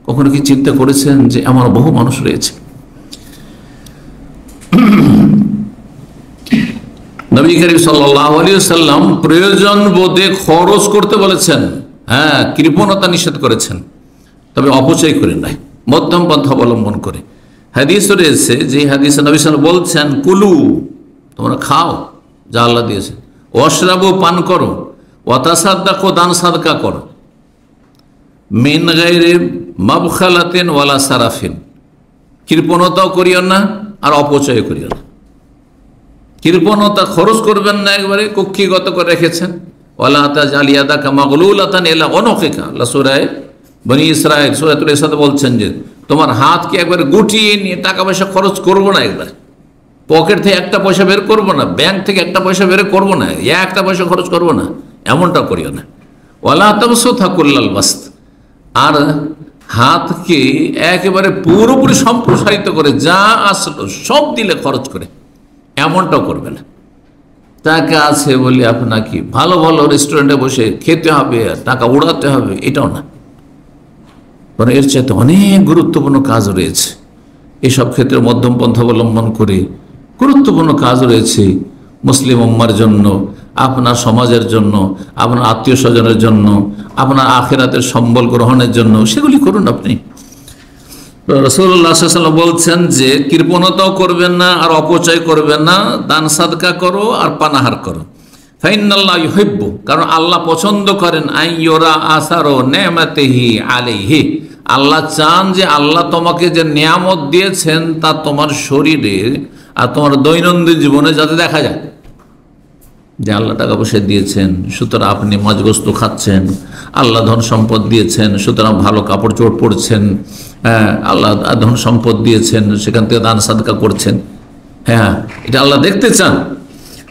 কখনো কি চিন্তা করেছেন যে আমার বহু মানুষ রয়েছে? নবী করিম সাল্লাল্লাহু আলাইহি ওয়াসাল্লাম প্রয়োজন বোধে খরচ করতে বলেছেন, কৃপণতা নিষেধ করেছেন, তবে অপচয় করে নাই, মধ্যম পন্থা অবলম্বন করে। হাদিস রয়েছে, যে হাদিসে নবী সাল্লাল্লাহু আলাইহি ওয়াসাল্লাম বলছেন কুলু, তোমরা খাও, যা আল্লাহ দিয়েছে। ওয়াশরাবু, পান করো, ওয়াতাসাদ্দাকু, দান সাদকা করো, মিন গায়রি মাবখালাতিন ওয়ালা সারাফিন, কৃপণতাও করিও না আর অপচয় করিও না। কৃপণতা, খরচ করবেন না, একবারে কক্ষিগত করে রেখেছেন। ওয়ালা তাজআল ইয়াদাকা মাগলুলাতান ইলা উনুকিকা, আল্লাহ সূরা বনী ইসরাঈল সূরাতুল ইসরাতে বলছেন যে তোমার হাতকে একবারে গুটিয়ে নিয়ে টাকা পয়সা খরচ করবো না, একবার পকেট থেকে একটা পয়সা বের করবো না, ব্যাংক থেকে একটা পয়সা বের করবো না, একটা পয়সা খরচ করবো না, এমনটা করিও না। ওয়ালা তাবসুতহা কুল্লাল বাসত, আর হাতকে একেবারে পুরোপুরি সম্প্রসারিত করে যা আসলো সব দিলে খরচ করে, এমনটাও করবে না। টাকা আছে বলে আপনাকে ভালো ভালো রেস্টুরেন্টে বসে খেতে হবে আর টাকা উড়াতে হবে, এটাও না। কারণ এর চাইতে অনেক গুরুত্বপূর্ণ কাজ রয়েছে। এসব ক্ষেত্রে মধ্যম পন্থা অবলম্বন করে গুরুত্বপূর্ণ কাজ রয়েছে মুসলিম উম্মার জন্য, আপনার সমাজের জন্য, আপনার আত্মীয় স্বজনের জন্য, আপনার আখিরাতের সম্বল গ্রহণের জন্য, সেগুলি করুন আপনি। রাসূলুল্লাহ সাল্লাল্লাহু আলাইহি ওয়াসাল্লাম বলছেন যে কৃপণতাও করবেন না আর অপচয় করবেন না, দান সাদকা করো আর পানাহার করো। ফাইনাল্লাহু ইউহিব্বু, কারণ আল্লাহ পছন্দ করেন আইয়ুরা আসারু নি'মাতিহি আলাইহি, আল্লাহ চান যে আল্লাহ তোমাকে যে নিয়ামত দিয়েছেন তা তোমার শরীরে আর তোমার দৈনন্দিন জীবনে যাতে দেখা যায়। যে আল্লাহ টাকা পয়সা দিয়েছেন সুতরাং আপনি মজগোস্ত খাচ্ছেন, আল্লাহ ধন সম্পদ দিয়েছেন সুতরাং ভালো কাপড় চোপড় পরছেন, আল্লাহ ধন সম্পদ দিয়েছেন সেখান থেকে দান সাদকা করছেন, হ্যাঁ এটা আল্লাহ দেখতে চান।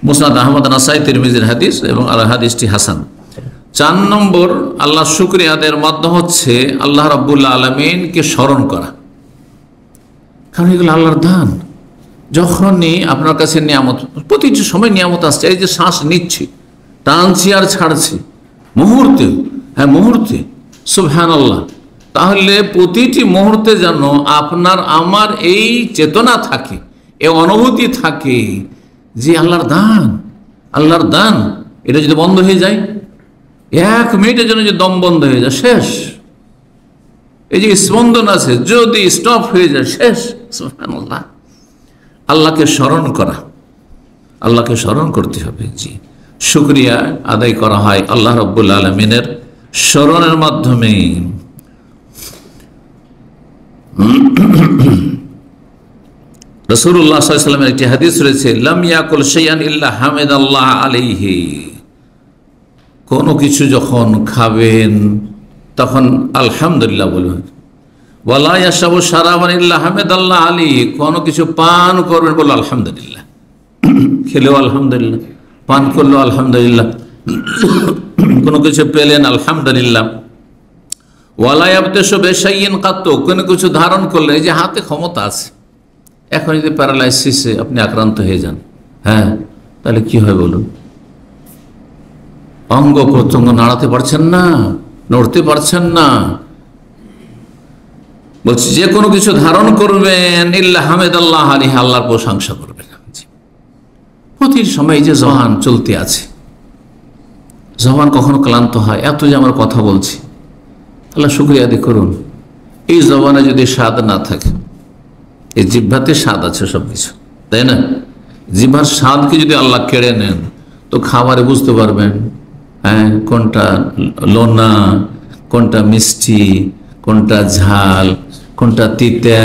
মুসনাদ আহমদ, নাসাই, তিরমিজির হাদিস এবং আর হাদিসটি হাসান। 4 নম্বর আল্লাহ শুকরিয়া আদায়ের মাধ্যম হচ্ছে আল্লাহ রাব্বুল আলামিনকে স্মরণ করা, কারণ এগুলো আল্লাহর দান। যখনই আপনার কাছে নিয়ামত, প্রতিটি সময় নিয়ামত আসছে, এই যে শ্বাস নিচ্ছি, টানছি আর ছাড়ছি মুহূর্তে, হ্যাঁ মুহূর্তে, সুবহানাল্লাহ, তাহলে প্রতিটি মুহূর্তে যেন আপনার আমার এই চেতনা থাকে, এই অনুভূতি থাকে যে আল্লাহর দান, আল্লাহর দান। এটা যদি বন্ধ হয়ে যায়, 1 মিনিটের জন্য যে দম বন্ধ হয়ে যায়, শেষ। এই যে স্পন্দন আছে যদি স্টপ হয়ে যায়, শেষ। সুবহানাল্লাহ, আল্লাহকে স্মরণ করা, আল্লাহকে স্মরণ করতে হবে। জি, শুকরিয়া আদায় করা হয় আল্লাহ রাব্বুল আলামিনের স্মরণের মাধ্যমে। রাসূলুল্লাহ সাল্লাল্লাহু আলাইহি ওয়াসাল্লামের একটি হাদিস রয়েছে, লাম ইয়াকুল শাইআন ইল্লা হামিদাল্লাহ আলাইহি, কোনো কিছু যখন খাবেন তখন আলহামদুলিল্লাহ বলবেন। ওয়ালা ইয়াশরাবু শারাবান ইল্লা হামিদাল্লাহ আলাইহি, কোনো কিছু পান করবেন বলো আলহামদুলিল্লাহ, খেলেও আলহামদুলিল্লাহ, পান করলেও আলহামদুলিল্লাহ, কোনো কিছু পেলেন আলহামদুলিল্লাহ। ওয়ালা ইয়াবতাশু বিশাইইন কাত্তু, কোনো কিছু ধারণ করলে, এই যে হাতে ক্ষমতা আছে, এখন যদি প্যারালাইসিসে আপনি আক্রান্ত হয়ে যান, হ্যাঁ তাহলে কি হয় বলুন? অঙ্গ প্রত্যঙ্গ নাড়াতে পারছেন না, নড়তে পারছেন না। বলছি যে কোনো কিছু ধারণ করবেন ইল্লা হামিদাল্লাহ আলাইহি, আল্লাহর প্রশংসা করবেন। প্রতি সময় যে জবান চলতে আছে, জবান কখনো ক্লান্ত হয়, এত যে আমার কথা বলছি, আল্লাহ শুকরিয়া আদায় করুন। এই জবানে যদি স্বাদ না থাকে, এই জিহ্বাতে স্বাদ আছে সব কিছু, তাই না? জিহ্বার স্বাদকে যদি আল্লাহ কেড়ে নেন তো খাবারে বুঝতে পারবেন, হ্যাঁ কোনটা লোনা, কোনটা মিষ্টি, কোনটা ঝাল, কোনটা তিতা,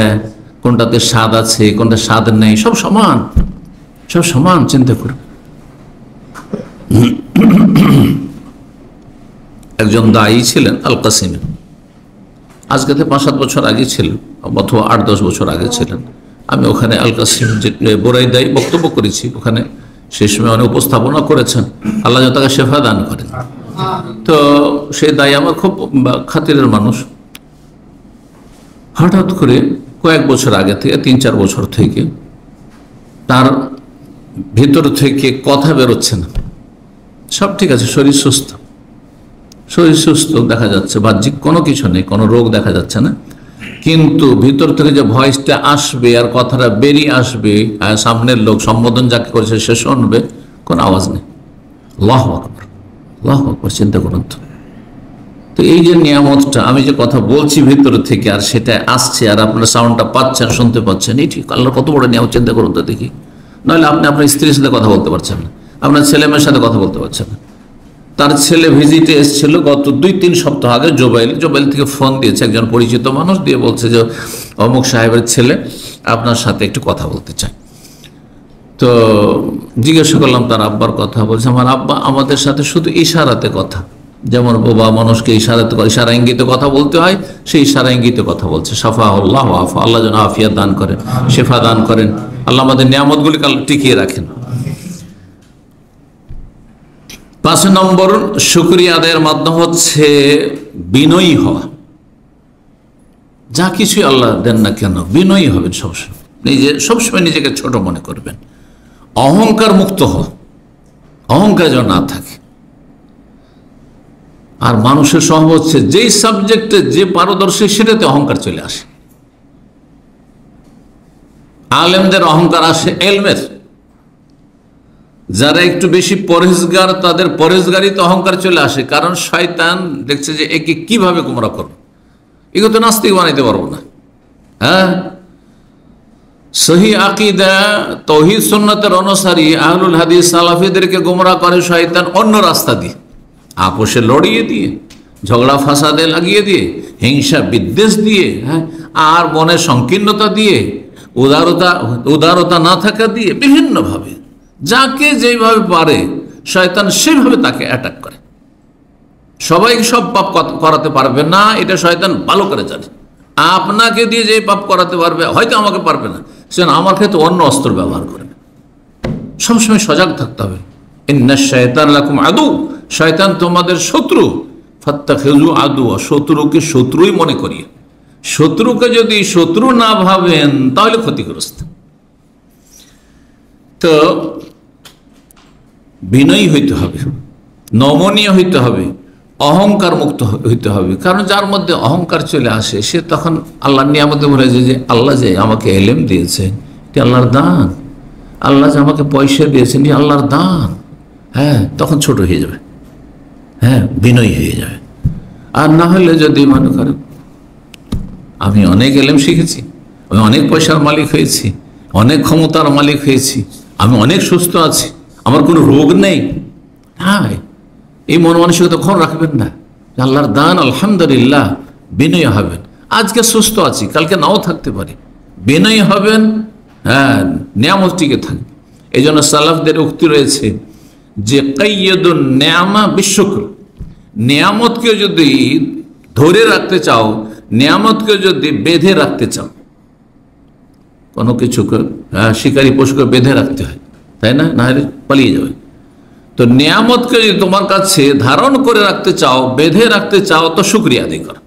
কোনটাতে স্বাদ আছে, কোনটা স্বাদ নেই, সব সমান, সব সমান। চিন্তা করুন, একজন দায়ী ছিলেন আল কাসিম, আজকে থেকে 5-7 বছর আগে ছিলেন, অথবা 8-10 বছর আগে ছিলেন। আমি ওখানে আল কাসিম যে বোরাইদায় বক্তব্য করেছি, ওখানে সেই সময় অনেক উপস্থাপনা করেছেন, আল্লাহ যেন তাকে শেফা দান করেন। তো সেই দায়ী আমার খুব খাতিরের মানুষ। হঠাৎ করে কয়েক বছর আগে থেকে, 3-4 বছর থেকে তার ভিতর থেকে কথা বেরোচ্ছে না, সব ঠিক আছে, শরীর সুস্থ, শরীর সুস্থ দেখা যাচ্ছে, বাহ্যিক কোনো কিছু নেই, কোনো রোগ দেখা যাচ্ছে না, কিন্তু ভিতর থেকে যে ভয়েসটা আসবে আর কথাটা বেরিয়ে আসবে, সামনের লোক সম্বোধন যাকে করেছে সে শুনবে, কোনো আওয়াজ নেই। আল্লাহু আকবার, আল্লাহু আকবার, চিন্তা করুন তো। তো এই যে নিয়ামতটা, আমি যে কথা বলছি ভিতর থেকে আর সেটা আসছে আর আপনারা সাউন্ডটা পাচ্ছেন, শুনতে পাচ্ছেন, এই ঠিক আল্লাহর কত বড় নিয়ামত, চিন্তা করুন তো দেখি। নাহলে আপনি আপনার স্ত্রীর সাথে কথা বলতে পারছেন না, আপনার ছেলে মেয়ের সাথে কথা বলতে পারছে না। তার ছেলে ভিজিটে এসেছিল গত 2-3 সপ্তাহ আগে। জোবাইল থেকে ফোন দিয়েছে একজন পরিচিত মানুষ, দিয়ে বলছে যে অমুক সাহেবের ছেলে আপনার সাথে একটু কথা বলতে চায়। তো জিজ্ঞাসা করলাম তার আব্বার কথা। বলছে আমার আব্বা আমাদের সাথে শুধু ইশারাতে কথা, যেমন বাবা মানুষকে ইশারা ইঙ্গিতে কথা বলতে হয়, সেই ইশারা ইঙ্গিতে কথা বলছে। সাফা আল্লাহ আফা, আল্লাহ যেন আফিয়াত দান করেন, শেফা দান করেন, আল্লাহ আমাদের নিয়ামতগুলিকে আল্লাহ টিকিয়ে রাখেন। 5 নম্বর শুকরিয়া আদায়ের মাধ্যম হচ্ছে বিনয়ী হওয়া। যা কিছুই আল্লাহ দেন না কেন বিনয়ী হবেন সবসময়, সবসময় নিজেকে ছোট মনে করবেন। অহংকার মুক্ত হওয়া, অহংকার যেন না থাকে। আর মানুষের স্বভাব হচ্ছে যেই সাবজেক্টে যে পারদর্শী সেটাতে অহংকার চলে আসে। আলেমদের অহংকার আসে এলমের, যারা একটু বেশি পরহেজগার তাদের পরহেজগারিতে অহংকার চলে আসে, কারণ শয়তান দেখছে যে একে কিভাবে গোমরা করবো, এগুলো তো নাস্তিক বানাইতে পারবো না। হ্যাঁ, সহি আকীদা তাওহীদ সুন্নাতের অনুসারী আহলুল হাদিস সালাফিদেরকে গোমরা করে শয়তান অন্য রাস্তা দিয়ে, আপোষে লড়িয়ে দিয়ে, ঝগড়া ফাসাদে লাগিয়ে দিয়ে, হিংসা বিদ্বেষ দিয়ে, হ্যাঁ, আর মনের সংকীর্ণতা দিয়ে, উদারতা না থাকা দিয়ে, বিভিন্নভাবে যাকে যেভাবে পারে শয়তান সেভাবে তাকে অ্যাটাক করে। সবাইকে সব পাপ করাতে পারবে না, এটা শয়তান ভালো করে জানে। আপনাকে দিয়ে যে পাপ করাতে পারবে, হয়তো আমাকে পারবে না, সে আমার ক্ষেত্রে অন্য অস্ত্র ব্যবহার করবে। সবসময় সজাগ থাকতে হবে। ইন্না শায়তান লাকুম আদু, শয়তান তোমাদের শত্রু, ফাত্তাখিযু আদুয়া, শত্রুকে শত্রুই মনে করিয়ে। শত্রুকে যদি শত্রু না ভাবেন তাহলে ক্ষতিগ্রস্ত। তো বিনয়ী হইতে হবে, নমনীয় হইতে হবে, অহংকার মুক্ত হইতে হবে। কারণ যার মধ্যে অহংকার চলে আসে সে তখন আল্লাহর নিয়ামতে ভুলে যায় যে আল্লাহ যে আমাকে এলেম দিয়েছেন এটি আল্লাহর দান, আল্লাহ যে আমাকে পয়সা দিয়েছেন এটি আল্লাহর দান। হ্যাঁ, তখন ছোট হয়ে যাবে, হ্যাঁ, বিনয়ী হয়ে যাবে। আর না হলে যদি মনে করে আমি অনেক এলেম শিখেছি, আমি অনেক পয়সার মালিক হয়েছি, অনেক ক্ষমতার মালিক হয়েছি, আমি অনেক সুস্থ আছি, আমার কোনো রোগ নেই, হ্যাঁ, এই মন মানসিকতা কখন রাখবেন না। আল্লাহর দান, আলহামদুলিল্লাহ, বিনয়ী হবেন। আজকে সুস্থ আছি, কালকে নাও থাকতে পারি, বিনয়ী হবেন, হ্যাঁ, নিয়ামত টিকে থাকবে। এই জন্য সালাফদের উক্তি রয়েছে যে কাইয়্যিদুন নিয়ামা বিশুকর, নিয়ামতকে যদি ধরে রাখতে চাও, নিয়ামতকে যদি বেঁধে রাখতে চাও, কোনো কিছুকে শিকারী পশুকে বেঁধে রাখতে হয়, তাই না, না হলে পালিয়ে যাবে। তো নিয়ামতকে যদি তোমার কাছে ধারণ করে রাখতে চাও, বেঁধে রাখতে চাও, তো শুকরিয়া আদায় করো।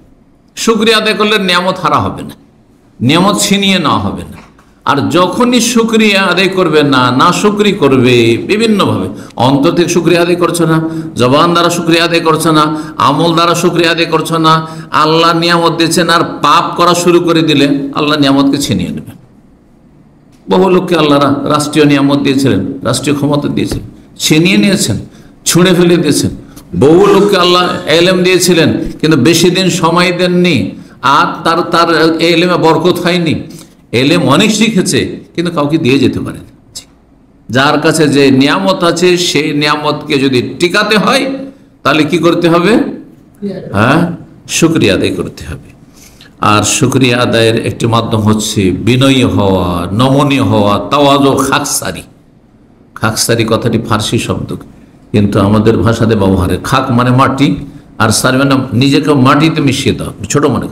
শুকরিয়া আদায় করলে নিয়ামত হারা হবে না, নিয়ামত ছিনিয়ে নেওয়া হবে না। আর যখনই শুকরিয়া আদায় করবে না, না শুকরি করবে বিভিন্নভাবে, অন্তর থেকে শুকরিয়া আদায় করছো না, জবান দ্বারা শুকরিয়া আদায় করছো না, আমল দ্বারা শুকরিয়া আদায় করছো না, আল্লাহ নিয়ামত দিয়েছেন আর পাপ করা শুরু করে দিলে আল্লাহ নিয়ামতকে ছিনিয়ে নেবে। বহু লোককে আল্লাহ রাষ্ট্রীয় নিয়ামত দিয়েছিলেন, রাষ্ট্রীয় ক্ষমতা দিয়েছিলেন, ছিনিয়ে নিয়েছেন, ছুঁড়ে ফেলে দিয়েছেন। বহু লোককে আল্লাহ এলেম দিয়েছিলেন কিন্তু বেশি দিন সময় দেননি, আর তার এলেমে বরকত হয়নি। এলেম অনেক শিখেছে কিন্তু কাউকে দিয়ে যেতে পারেনি। যার কাছে যে নিয়ামত আছে সেই নিয়ামতকে যদি টিকাতে হয় তাহলে কি করতে হবে? হ্যাঁ, শুকরিয়া আদায় করতে হবে। আর শুকরিয়া আদায়ের একটি মাধ্যম হচ্ছে বিনয়ী হওয়া, নমনীয় হওয়া, তাওয়াজু, খাকসারি। খাকসারি কথাটি ফার্সি শব্দ কিন্তু আমাদের ভাষাতে ব্যবহারে, খাক মানে মাটি আর সারি মানে নিজেকে মাটিতে মিশিয়ে দাও, ছোট মনে,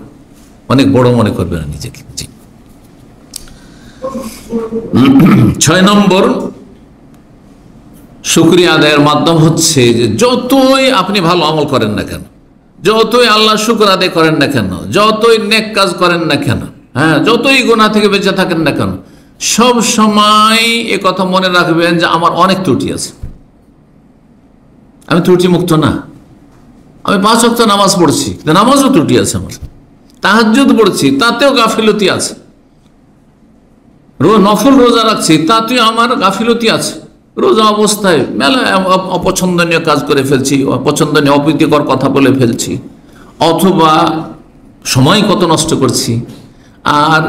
অনেক বড় মনে করবে না নিজেকে। জি। 6 নম্বর শুকরিয়া আদায়ের মাধ্যম হচ্ছে যে যতই আপনি ভালো আমল করেন না কেন, যতই আল্লাহ শুকর আদায় করেন না কেন, যতই নেক কাজ করেন না কেন, হ্যাঁ, যতই গুনাহ থেকে বেঁচে থাকেন না কেন, সব সময় এ কথা মনে রাখবেন যে আমার অনেক ত্রুটি আছে, আমি ত্রুটি মুক্ত না। আমি 5 ওয়াক্ত নামাজ পড়ছি, নামাজও ত্রুটি আছে আমার, তাহাজ্জুদ পড়ছি তাতেও গাফিলতি আছে, নফল রোজা রাখছি তাতেও আমার গাফিলতি আছে, রোজা অবস্থায় মেলা অপছন্দনীয় কাজ করে ফেলছি, অপছন্দনীয় অপ্রীতিকর কথা বলে ফেলছি, অথবা সময় কত নষ্ট করছি। আর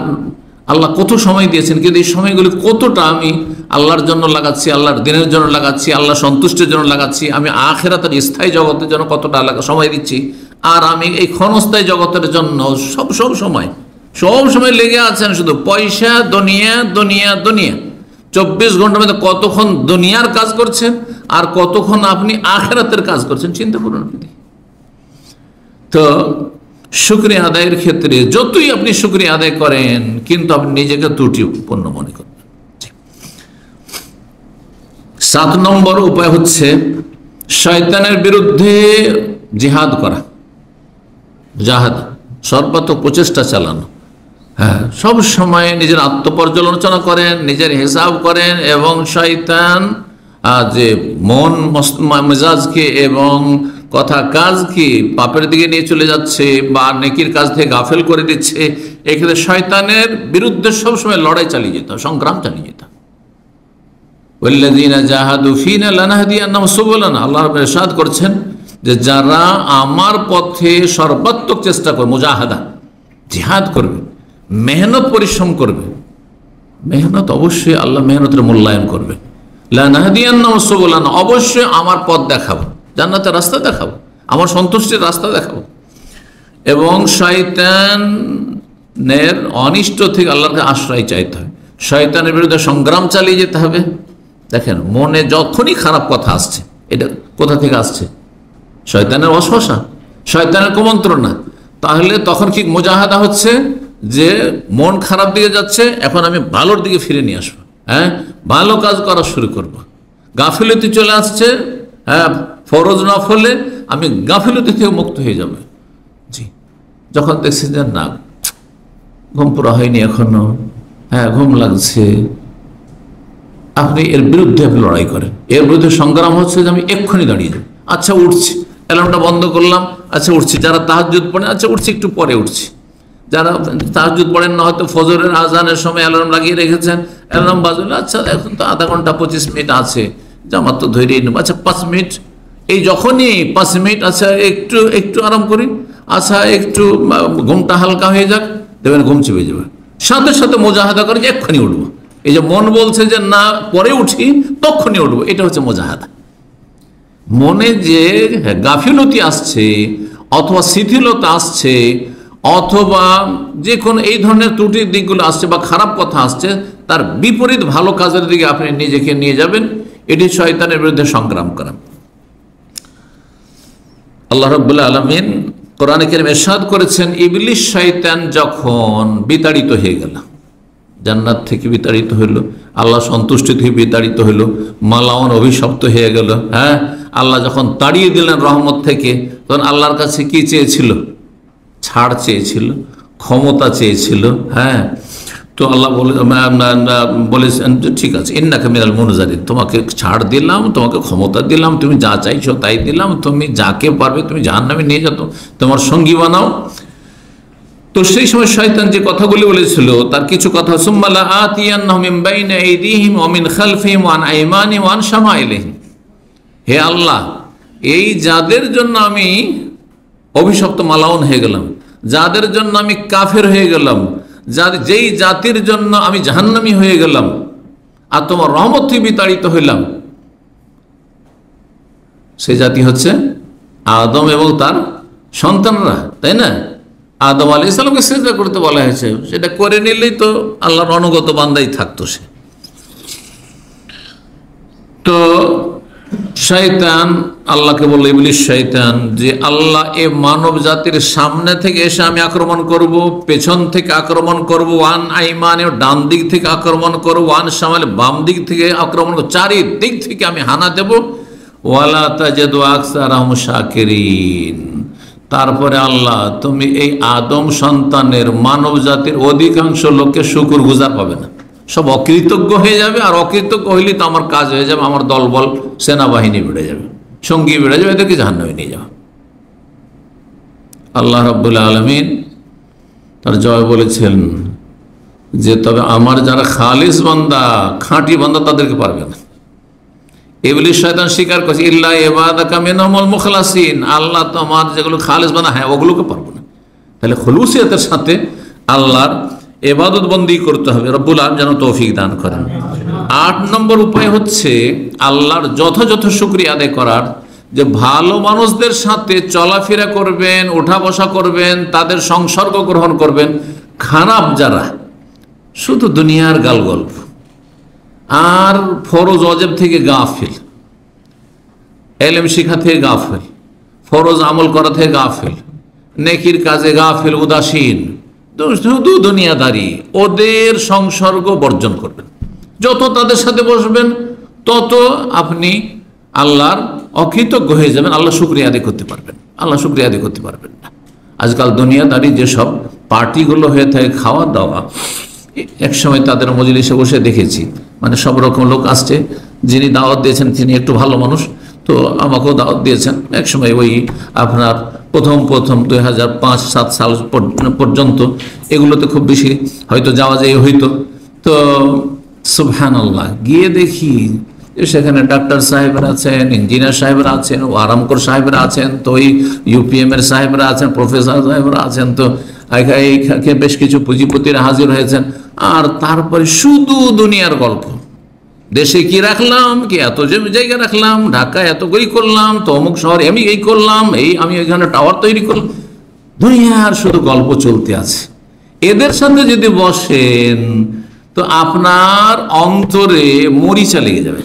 আল্লাহ কত সময় দিয়েছেন কিন্তু এই সময়গুলি কতটা আমি আল্লাহর জন্য লাগাচ্ছি, আল্লাহর দিনের জন্য লাগাচ্ছি, আল্লাহ সন্তুষ্টির জন্য লাগাচ্ছি, আমি আখিরাতের স্থায়ী জগতের জন্য কতটা সময় দিচ্ছি, আর আমি এই ক্ষণস্থায়ী জগতের জন্য সব সময় লেগে আছেন শুধু পয়সা, দুনিয়া দুনিয়া দুনিয়া। 24 ঘন্টার মধ্যে কতক্ষণ দুনিয়ার কাজ করছেন আর কতক্ষণ আপনি আখিরাতের কাজ করছেন, চিন্তা করুন। তো শুকরিয়া আদায়ের ক্ষেত্রে যতই আপনি শুকরিয়া আদায় করেন, কিন্তু আপনি নিজেকে ত্রুটিপূর্ণ মনে করবেন। 7 নম্বর উপায় হচ্ছে শয়তানের বিরুদ্ধে জিহাদ করা, জাহাদ, সর্বাত্মক প্রচেষ্টা চালানো। হ্যাঁ, সব সময় নিজের আত্মপর্যালোচনা করেন, নিজের হিসাব করেন, এবং শয়তান যে মন মেজাজকে এবং কথা কাজকে পাপের দিকে নিয়ে চলে যাচ্ছে বা নেকির কাজ থেকে গাফেল করে দিচ্ছে, এক্ষেত্রে শয়তানের বিরুদ্ধে সবসময় লড়াই চালিয়ে যেতে, সংগ্রাম চালিয়ে যেতে। ওয়াল্লাযীনা জাহাদু ফীনা লানাহদিয়ান্নাহুম সুবুলানা, আল্লাহ রাব্বুল ইরশাদ করছেন যে যারা আমার পথে সর্বাত্মক চেষ্টা করবে, মুজাহাদা, জিহাদ করবে, মেহনত পরিশ্রম করবে, মেহনত অবশ্যই আল্লাহ মেহনতের মূল্যায়ন করবে। লানাহদিয়ান্নাহুম সুবুলানা, অবশ্যই আমার পথ দেখাবো, জান্নাতের রাস্তা দেখাবো, আমার সন্তুষ্টির রাস্তা দেখাবো। এবং শয়তানের অনিষ্ট থেকে আল্লাহকে আশ্রয় চাইতে হবে, শয়তানের বিরুদ্ধে সংগ্রাম চালিয়ে যেতে হবে। দেখেন, মনে যখনই খারাপ কথা আসছে, এটা কোথা থেকে আসছে? শয়তানের ওয়াসওয়াসা, শয়তানের কুমন্ত্রণা। তাহলে তখন কি মুজাহাদা হচ্ছে যে মন খারাপ দিকে যাচ্ছে, এখন আমি ভালোর দিকে ফিরে নিয়ে আসবো, হ্যাঁ, ভালো কাজ করা শুরু করব। গাফিলতি চলে আসছে, হ্যাঁ, ফরজ নফলে আমি গাফিলতি থেকে মুক্ত হয়ে যাবে। জি, যখন দেখছি যে না, ঘুম পুরা হয়নি এখনো, হ্যাঁ, ঘুম লাগছে, আপনি এর বিরুদ্ধে আপনি লড়াই করেন। এর বিরুদ্ধে সংগ্রাম হচ্ছে যে আমি এক্ষুনি দাঁড়িয়ে যাই, আচ্ছা উঠছি, অ্যালার্মটা বন্ধ করলাম, আচ্ছা উঠছি। যারা তাহাজ্জুদ পড়েন, আচ্ছা উঠছি, একটু পরে উঠছি। যারা তাহাজ্জুদ পড়েন না, হয়তো ফজরের আজানের সময় অ্যালার্ম লাগিয়ে রেখেছেন, অ্যালার্ম বাজলে আচ্ছা এখন তো আধা ঘন্টা 25 মিনিট আছে, জামাত তো ধরেই নেব, আচ্ছা 5 মিনিট, এই যখনই 5 মিনিট, আচ্ছা একটু আরাম করি, আচ্ছা একটু ঘুমটা হালকা হয়ে যাক, দেখবেন ঘুম চেপে যাবে। সাথে সাথে মুজাহাদা করে যে এক্ষুনি উঠবো। এই যে মন বলছে যে না পরে উঠি, তখনই উঠবো, এটা হচ্ছে মুজাহাদা। মনে যে গাফিলতি আসছে অথবা শিথিলতা আসছে অথবা যে কোনো এই ধরনের ত্রুটির দিকগুলো আসছে বা খারাপ কথা আসছে, তার বিপরীত ভালো কাজের দিকে আপনি নিজেকে নিয়ে যাবেন, এটি শয়তানের বিরুদ্ধে সংগ্রাম করা। আল্লাহ রাব্বুল আলামিন কোরআনে কারীমে ইরশাদ করেছেন, ইবলিস শয়তান যখন বিতাড়িত হয়ে গেল, জান্নাত থেকে বিতাড়িত হইল, আল্লাহ সন্তুষ্টি থেকে বিতাড়িত হইল, মালাউন অভিশপ্ত হয়ে গেল। হ্যাঁ, আল্লাহ যখন তাড়িয়ে দিলেন রহমত থেকে, তখন আল্লাহর কাছে কি চেয়েছিল? ছাড় চেয়েছিল, ক্ষমতা চেয়েছিল। হ্যাঁ, তো আল্লাহ বলেছেন ঠিক আছে, ইন্নাকা মিনাল মুনজারিন, তোমাকে ছাড় দিলাম, তোমাকে ক্ষমতা দিলাম, তুমি যা চাইছো তাই দিলাম, তুমি যাকে পারবে তুমি জাহান্নামে নিয়ে যেত, তোমার সঙ্গী বানাও। তো সেই সময় শয়তান যে কথাগুলি বলেছিল তার কিছু কথা, সুম্মা লাআতিয়ান্নাহুম মিন বাইনি আইদিহিম ওয়া মিন খালফিহিম ওয়া আন আইমানিহিম ওয়া আন শামাইলিহিম। হে আল্লাহ, এই যাদের জন্য আমি অভিশপ্ত মালাউন হয়ে গেলাম, যাদের জন্য আমি কাফের হয়ে গেলাম, যেই জাতির জন্য আমি জাহান্নামী হয়ে গেলাম আর তোমার রহমত থেকে বিতাড়িত হইলাম, সেই জাতি হচ্ছে আদম এবং তার সন্তানরা, তাই না? আদম আলাইহিস সালামকে সিজদা করতে বলা হয়েছে, সেটা করে নিলেই তো আল্লাহর অনুগত বান্দাই থাকতো সে। তো শয়তান আল্লাহকে বলল, ইবলিস শয়তান, যে আল্লাহ এ মানব জাতির সামনে থেকে এসে আমি আক্রমণ করব, পেছন থেকে আক্রমণ করব, ওয়ান আইমানে ডান দিক থেকে আক্রমণ করব, ওয়ান শামালে বাম দিক থেকে আক্রমণ করব, চারিদিক থেকে আমি হানা দেব। ওয়ালা তাজিদু আকসারাহুম শাকিরিন। তারপরে আল্লাহ, তুমি এই আদম সন্তানের মানব জাতির অধিকাংশ লোককে শুকর গুজার পাবে না, সব অকৃতজ্ঞ হয়ে যাবে। আর অকৃতজ্ঞ হইলে তো আমার কাজ হয়ে যাবে, আমার দলবল সেনাবাহিনী বেড়ে যাবে, সঙ্গী বেড়ে যাবে, এদেরকে জাহান্নামে নিয়ে যাবে। আল্লাহ রাব্বুল আলামিন তার জবাবে বলেছেন যে তবে আমার যারা খালিস বান্দা, খাঁটি বান্দা, তাদেরকে পারবে না। ইবলিস শয়তান স্বীকার করছে, ইল্লা ইবাদাকা মিনহুল মুখলাসিন, আল্লাহ তোমার যেগুলো খালিস বান্দা, হ্যাঁ ওগুলোকে পারবো না। তাহলে খুলুসিয়তের সাথে আল্লাহর ইবাদত বন্দি করতে হবে। রব্বুল আলামিন যেন তৌফিক দান করেন। 8 নম্বর উপায় হচ্ছে আল্লাহর যথাযথ শুকরিয়া আদায় করার, যে ভালো মানুষদের সাথে চলাফেরা করবেন, ওঠা বসা করবেন, তাদের সংসর্গ গ্রহণ করবেন। খারাপ যারা শুধু দুনিয়ার গালগল্প আর ফরজ অজেব থেকে গাফিল, এলেম শিক্ষা থেকে গাফিল, ফরজ আমল করা থেকে গাফিল, নেকির কাজে গাফিল, উদাসীন, শুধু দুনিয়াদারি, ওদের সংসর্গ বর্জন করবেন। যত তাদের সাথে বসবেন তত আপনি আল্লাহর অকৃতজ্ঞ হয়ে যাবেন, আল্লাহ শুকরিয়া আদায় করতে পারবেন, আল্লাহ শুকরিয়া আদায় করতে পারবেন না। আজকাল দুনিয়াদারি যেসব পার্টিগুলো হয়ে থাকে, খাওয়া দাওয়া, এক সময় তাদের মজলিসে বসে দেখেছি, মানে সব রকম লোক আসছে, যিনি দাওয়াত দিয়েছেন তিনি একটু ভালো মানুষ, তো আমাকেও দাওয়াত দিয়েছেন। এক সময় ওই আপনার প্রথম 2005-7 সাল পর্যন্ত এগুলোতে খুব বেশি হয়তো যাওয়া যায় হইতো। তো সুবহানাল্লাহ, গিয়ে দেখি সেখানে ডাক্তার সাহেবরা আছেন, ইঞ্জিনিয়ার সাহেবরা আছেন, ও আরামকর সাহেবরা আছেন, তো ওই UPM এর সাহেবরা আছেন, প্রফেসর সাহেবরা আছেন, তো বেশ কিছু পুঁজিপতিরা হাজির হয়েছেন। আর তারপরে শুধু দুনিয়ার গল্প, দেশে কি রাখলাম, কি এত জায়গা রাখলাম, ঢাকায় এত গই করলাম, তো অমুক শহরে আমি এই করলাম, এই আমি এখানে টাওয়ার তৈরি করলাম, দুনিয়ার শুধু গল্প চলতে আছে। এদের সাথে যদি বসেন তো আপনার অন্তরে মরিচা লেগে যাবে,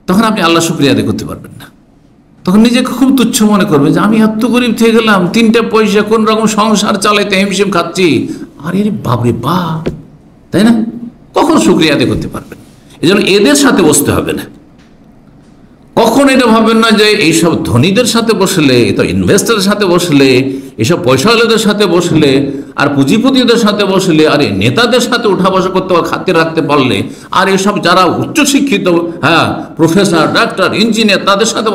তখন আপনি আল্লাহ শুকরিয়া আদায় করতে পারবেন না। তখন নিজেকে খুব তুচ্ছ মনে করবে যে আমি এত গরিব থেকে গেলাম, 3টা পয়সা কোন রকম সংসার চালাইতে হিমশিম খাচ্ছি, আর এর বাপরে বাপ, তাই না? কখন শুকরিয়া আদায় করতে পারবেন? এই জন্য এদের সাথে বসতে হবে না। কখন এটা ভাববেন না যে এইসব ধনীদের সাথে বসলে, তো ইনভেস্টরের সাথে বসলে, এইসব পয়সাওয়ালাদের সাথে বসলে, আর পুঁজিপতিদের সাথে বসলে, আর এই নেতাদের সাথে উঠা বসা করতে খাতির রাখতে পারলে, আর এসব যারা উচ্চশিক্ষিত, হ্যাঁ, প্রফেসর, ডাক্তার, ইঞ্জিনিয়ার, তাদের সাথে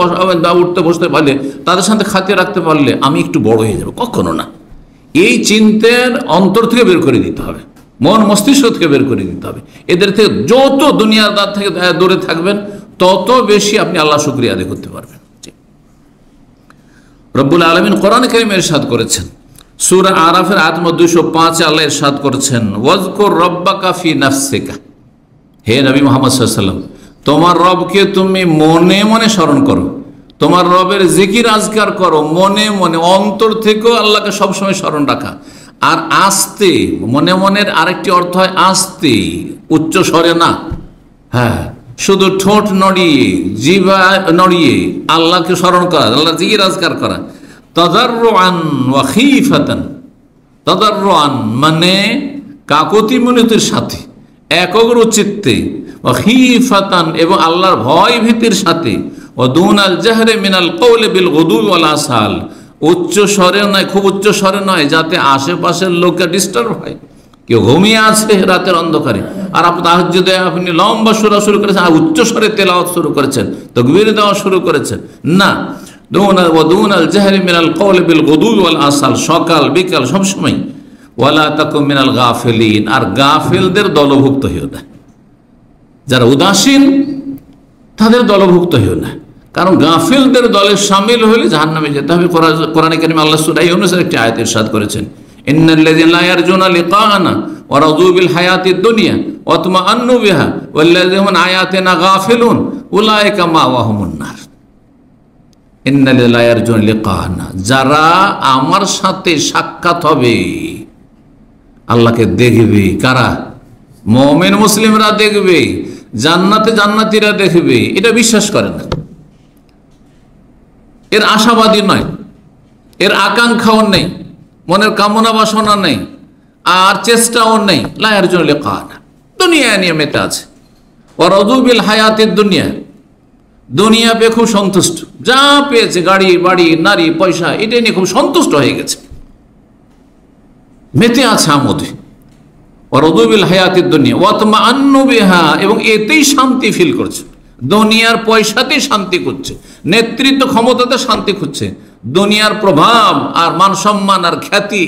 উঠতে বসতে পারলে, তাদের সাথে খাতির রাখতে পারলে আমি একটু বড় হয়ে যাব, কখনো না। এই চিন্তার অন্তর থেকে বের করে দিতে হবে, মন মস্তিষ্ক থেকে বের করে দিতে হবে। এদের থেকে যত দুনিয়াদার থেকে দূরে থাকবেন তত বেশি আপনি আল্লাহ শুকরিয়া আদায় করতে পারবেন। রব্বুল আলামিন কোরআনে কারীমে ইরশাদ করেছেন, সূরা আরাফের আয়াত 205 আল্লাহ ইরশাদ করেছেন, ওয়াজকুর রব্বাকা ফি নাফসিকা, হে নবী মুহাম্মদ সাল্লাল্লাহু আলাইহি ওয়াসাল্লাম, তোমার রবকে তুমি মনে মনে স্মরণ করো, তোমার রবের জিকির আজকার করো, মনে মনে, অন্তর থেকেও আল্লাহকে সবসময় স্মরণ রাখা। আর আস্তে, মনে মনের আরেকটি অর্থ হয় আস্তে, উচ্চ স্বরে না, হ্যাঁ, শুধু ঠোঁট নড়িয়ে, জিহ্বা নড়িয়ে আল্লাহকে স্মরণ করা, আল্লাহর জিকির আজকার করা। তাদাররুআন ওয়া খীফাতান, তাদাররুআন মানে কাকুতি মিনতির সাথে, একগ্র চিত্তে, ওয়া খীফাতান এবং আল্লাহর ভয় ভীতির সাথে, ওয়া দুনাল জাহরি মিনাল কওলি বিল গুদুই ওয়াল আসাল, উচ্চ স্বরে নয়, খুব উচ্চ স্বরে নয়, যাতে আশেপাশের লোককে ডিস্টার্ব হয়। কেউ ঘুমিয়ে আছে রাতের অন্ধকারে, আর আপনি তাহাজ্জুদে আপনি লম্বা সুরা শুরু করেছেন, আর উচ্চ স্বরে তেলাওয়াত শুরু করেছেন, তাকবীর দেওয়া শুরু করেছেন, না। দুনাল জাহরি মিনাল কওলি বিল গুদুই ওয়াল আসাল, সকাল বিকাল সবসময়। ওয়ালা তাকুম মিনাল গাফিলিন, আর গাফিলদের দলভুক্ত হইও না, যারা উদাসীন তাদের দলভুক্ত হইও না, কারণ গাফিলদের দলে শামিল হলে জাহান্নামে যেতে হবে। কোরআনে কারীমে আল্লাহ সূরা ইউনূসের একটি আয়াতে ইরশাদ করেছেন, ইন্নাল্লাযীনা লা ইয়ারজুনা লিকাআনা ওয়া রাযু বিল হায়াতিদ দুনিয়া ওয়া তুমাআন্নু বিহা ওয়াল্লাযীনা হুম আন আয়াতিনা গাফিলুন উলাইকা মাওয়াহুমুন নার। ইন্নাল্লাযীনা লা ইয়ারজুনা লিকাআনা, যারা আমার সাথে সাক্ষাৎ হবে, আল্লাহকে দেখবে, কারা? মুমিন মুসলিমরা দেখবে, জান্নাতে জান্নাতীরা দেখবে, এটা বিশ্বাস করে না, এর আশাবাদী নয়, এর আকাঙ্ক্ষাও নেই, মনের কামনা বাসনা নেই, আর চেষ্টাও নেই। লা ইয়ারজুনা লিকাআনা, দুনিয়া নিয়ে মেতে আছে। ওয়া রাযু বিল হায়াতিদ দুনিয়া, দুনিয়া পেয়ে খুব সন্তুষ্ট, যা পেয়েছে, গাড়ি বাড়ি নারী পয়সা, এটা নিয়ে খুব সন্তুষ্ট হয়ে গেছে, মেতে আছে আমোদে। ওয়া রাযু বিল হায়াতিদ দুনিয়া ওয়া তুমাআন্নু বিহা, এবং এতেই শান্তি ফিল করছে, দুনিয়ার পয়সাতেই শান্তি করছে, নেতৃত্ব ক্ষমতাতে শান্তি খুঁজছে, দুনিয়ার প্রভাব আর মান সম্মান আর খ্যাতি,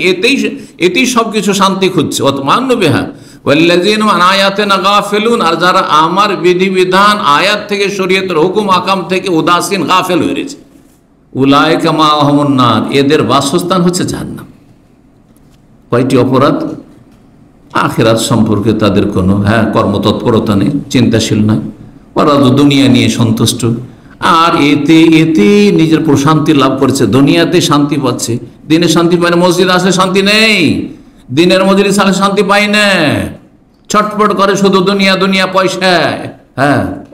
এতেই সবকিছু শান্তি খুঁজছে। ওয়াতমান্নু বিহা ওয়াল্লাযীনা আন আয়াতিনা গাফিলুন, আর যারা আমার বিধিবিধান, আয়াত থেকে, শরীয়তের হুকুম আকাম থেকে উদাসীন, গাফেল হয়ে রয়েছে, উলাইকা মাওয়াহুমুন নার, এদের বাসস্থান হচ্ছে জাহান্নাম। কয়টি অপরাধ? আখিরাত সম্পর্কে তাদের কোনো কর্মতৎপরতা নেই, চিন্তাশীল নয়, ওরা তো দুনিয়া নিয়ে সন্তুষ্ট। আর এতে এতে নিজের প্রশান্তি লাভ করেছে, দুনিয়াতে শান্তি পাচ্ছে, দিনে শান্তি পায় না। মসজিদ আসলে শান্তি নেই, দিনের মজুরি সালে শান্তি পাই না, ছটফট করে শুধু দুনিয়া দুনিয়া পয়সা।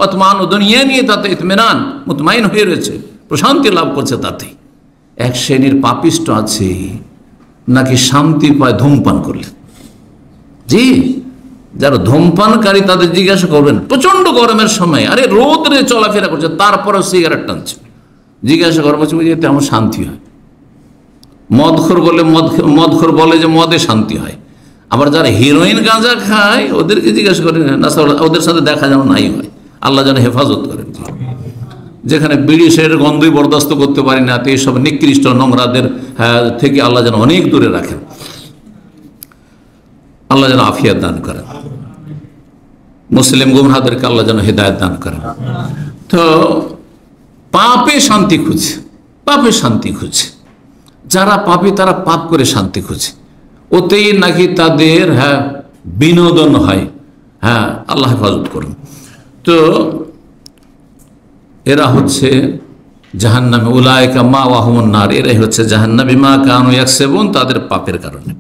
অতমান দুনিয়া নিয়ে তাতে ইতমিনান মুতমাইন হয়ে রয়েছে, প্রশান্তি লাভ করছে। তাতে এক শ্রেণীর পাপিষ্ট আছে নাকি শান্তি পায় ধূমপান করলে। জি, যারা ধূমপানকারী তাদের জিজ্ঞাসা করবেন, প্রচন্ড গরমের সময় আরে রোদরে চলাফেরা করছে তারপরেও সিগারেট টানছে, জিজ্ঞাসা করবো এতে আমার শান্তি হয়। মদখোর বলে যে মদে শান্তি হয়। আবার যারা হিরোইন গাঁজা খায় ওদেরকে জিজ্ঞাসা করেন না, ওদের সাথে দেখা যেন নাই হয়, আল্লাহ যেন হেফাজত করেন। যেখানে বিড়ি সেরের গন্ধই বরদাস্ত করতে পারি না, তো এইসব নিকৃষ্ট নোংরাদের থেকে আল্লাহ যেন অনেক দূরে রাখেন, আল্লাহ যেন আফিয়াত দান করেন, মুসলিম গুমরাহদেরকে আল্লাহ যেন হেদায়েত দান করেন। তো পাপে শান্তি খুঁজে, পাপে শান্তি খুঁজে, যারা পাপী তারা পাপ করে শান্তি খুঁজে, ওতেই নাকি তাদের বিনোদন হয়। আল্লাহ হেফাজত করুন। তো এরা হচ্ছে জাহান্নামী, উলাইকা মাওয়াহুমুন নার, এরাই হচ্ছে জাহান্নামী মা কানু ইয়াকসিবুন, তাদের পাপের কারণে।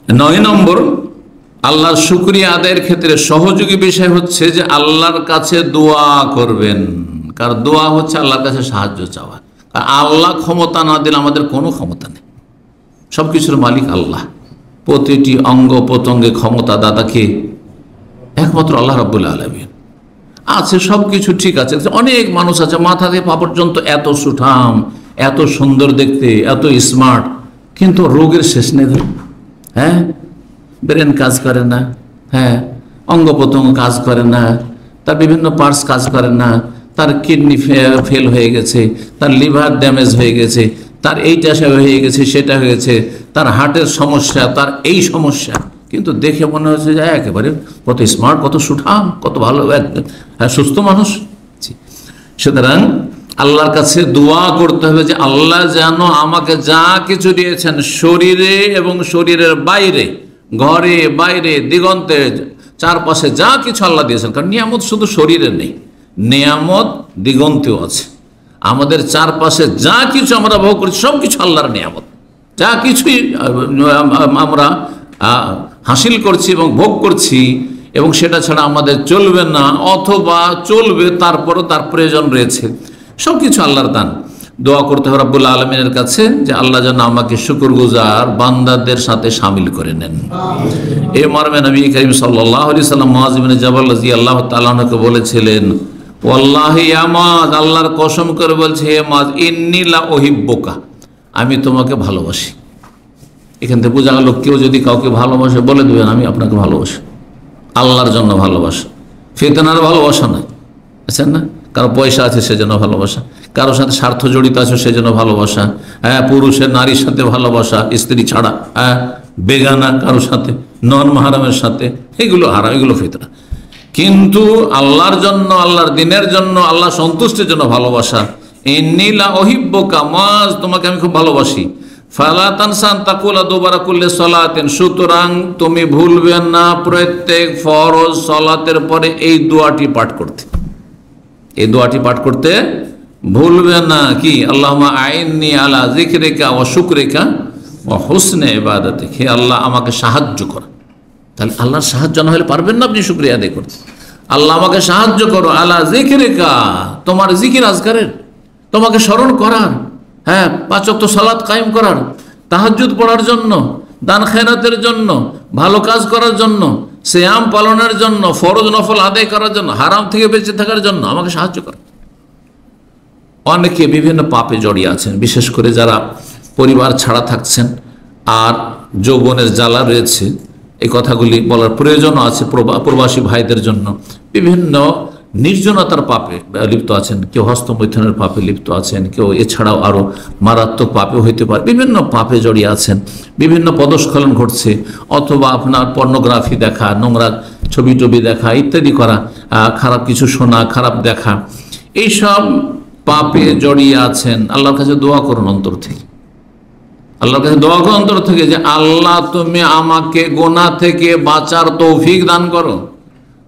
9 নম্বর, আল্লাহর শুকরিয়া আদায়ের ক্ষেত্রে সহযোগী বিষয় হচ্ছে যে আল্লাহর কাছে দোয়া করবেন। কারণ দোয়া হচ্ছে আল্লাহর কাছে সাহায্য চাওয়া। আল্লাহ ক্ষমতা না দিলে আমাদের কোনো ক্ষমতা নেই, সবকিছুর মালিক আল্লাহ। প্রতিটি অঙ্গ প্রত্যঙ্গে ক্ষমতা দাতাকে একমাত্র আল্লাহ রাব্বুল আলামিন। আছে সবকিছু ঠিক আছে, অনেক মানুষ আছে মাথা থেকে পা পর্যন্ত এত সুঠাম, এত সুন্দর দেখতে, এত স্মার্ট, কিন্তু রোগের শেষ নেই। ব্রেন কাজ করে না, অঙ্গ প্রত্যঙ্গ কাজ করে না, তার বিভিন্ন পার্টস কাজ করে না, তার কিডনি ফেল হয়ে গেছে, তার লিভার ড্যামেজ হয়ে গেছে, তার এইটা হয়ে গেছে, সেটা হয়েছে, তার হার্টের সমস্যা, তার এই সমস্যা, কিন্তু দেখে মনে হচ্ছে যে একেবারে কত স্মার্ট, কত সুঠাম, কত ভালো সুস্থ মানুষ। সুতরাং আল্লাহর কাছে দোয়া করতে হবে যে আল্লাহ যেন আমাকে যা কিছু দিয়েছেন শরীরে এবং শরীরের বাইরে, ঘরে বাইরে দিগন্তে চারপাশে যা কিছু আল্লাহ দিয়েছেন, কারণ নিয়ামত শুধু শরীরে নেই, নিয়ামত দিগন্তেও আছে। আমাদের চারপাশে যা কিছু আমরা ভোগ করছি সব কিছু আল্লাহর নিয়ামত, যা কিছুই আমরা হাসিল করছি এবং ভোগ করছি, এবং সেটা ছাড়া আমাদের চলবে না, অথবা চলবে তারপরও তার প্রয়োজন রয়েছে, সব কিছু আল্লাহর দান। দোয়া করতে হবে রব্বুল আলামিনের কাছে যে আল্লাহ যেন আমাকে শুকরগুজার বান্দাদের সাথে শামিল করে নেন। এই মর্মে নবী করিম সাল্লাল্লাহু আলাইহি সাল্লাম মুআয ইবনে জাবাল রাদিয়াল্লাহু তাআলা আনহুকে বলেছিলেন, ওয়াল্লাহি ইয়া মুআয, আল্লাহর কসম করে বলছে হে মুআয, ইন্নী লা উহিব্বুকা, আমি তোমাকে ভালোবাসি। এখান থেকে বোঝা গেল কেউ যদি কাউকে ভালোবাসে বলে দেবেন আমি আপনাকে ভালোবাসি, আল্লাহর জন্য ভালোবাসা, ফিতনার ভালোবাসা নয়, বুঝছেন না? কারো পয়সা আছে সেজন্য ভালোবাসা, কারোর সাথে স্বার্থ জড়িত আছে সেজন্য ভালোবাসা, পুরুষের নারীর সাথে ভালোবাসা, স্ত্রী ছাড়া, বেগানা কারোর সাথে, নন মাহরামের সাথে, এগুলো হারাম, এগুলো ফিতনা। কিন্তু আল্লাহর জন্য, আল্লাহর দিনের জন্য, আল্লাহ সন্তুষ্টির জন্য ভালোবাসা, ইন্নী লা উহিব্বুকা মুআয, তোমাকে আমি খুব ভালোবাসি। ফালা তানসান তাকুলা দুবারা কুল্লি সালাতিন, সুতরাং তুমি ভুলবে না প্রত্যেক ফরজ সালাতের পরে এই দোয়াটি পাঠ করতে, এই দোয়াটি পাঠ করতে ভুলবে না। কি? আল্লাহুম্মা আইন্নি আলা যিকরিকা ওয়া শুকরিকা ওয়া হুসনি ইবাদাতিক, হে আল্লাহ আমাকে সাহায্য করো। তাহলে আল্লাহর সাহায্য না হলে পারবেন না আপনি শুকরিয়া আদায় করতে। আল্লাহ আমাকে সাহায্য করো আলা যিকরিকা, তোমার জিকির আজকারের, তোমাকে স্মরণ করার, 5 ওয়াক্ত সালাত কায়েম করার, তাহাজ্জুদ পড়ার জন্য, দান খেরাতের জন্য, ভালো কাজ করার জন্য, সিয়াম পালনের জন্য, ফরজ নফল আদায় করার জন্য, হারাম থেকে বেঁচে থাকার জন্য আমাকে সাহায্য করো। অনেকে বিভিন্ন পাপে জড়িয়ে আছেন, বিশেষ করে যারা পরিবার ছাড়া থাকছেন আর যৌবনের জ্বালা রয়েছে, এই কথাগুলি বলার প্রয়োজনও আছে প্রবাসী ভাইদের জন্য। বিভিন্ন নির্জনতার পাপে লিপ্ত আছেন, কেউ হস্তমৈথুনের পাপে লিপ্ত আছেন, কেউ এছাড়াও আরও মারাত্মক পাপে হইতে পারে, বিভিন্ন পাপে জড়িয়ে আছেন, বিভিন্ন পদস্খলন ঘটছে, অথবা আপনার পর্নোগ্রাফি দেখা, নোংরা ছবি টবি দেখা ইত্যাদি করা, খারাপ কিছু শোনা, খারাপ দেখা, এইসব পাপে জড়িয়ে আছেন। আল্লাহর কাছে দোয়া করুন অন্তর থেকে, আল্লাহর কাছে দোয়া করো অন্তর থেকে যে আল্লাহ তুমি আমাকে গুনাহ থেকে বাঁচার তৌফিক দান করো,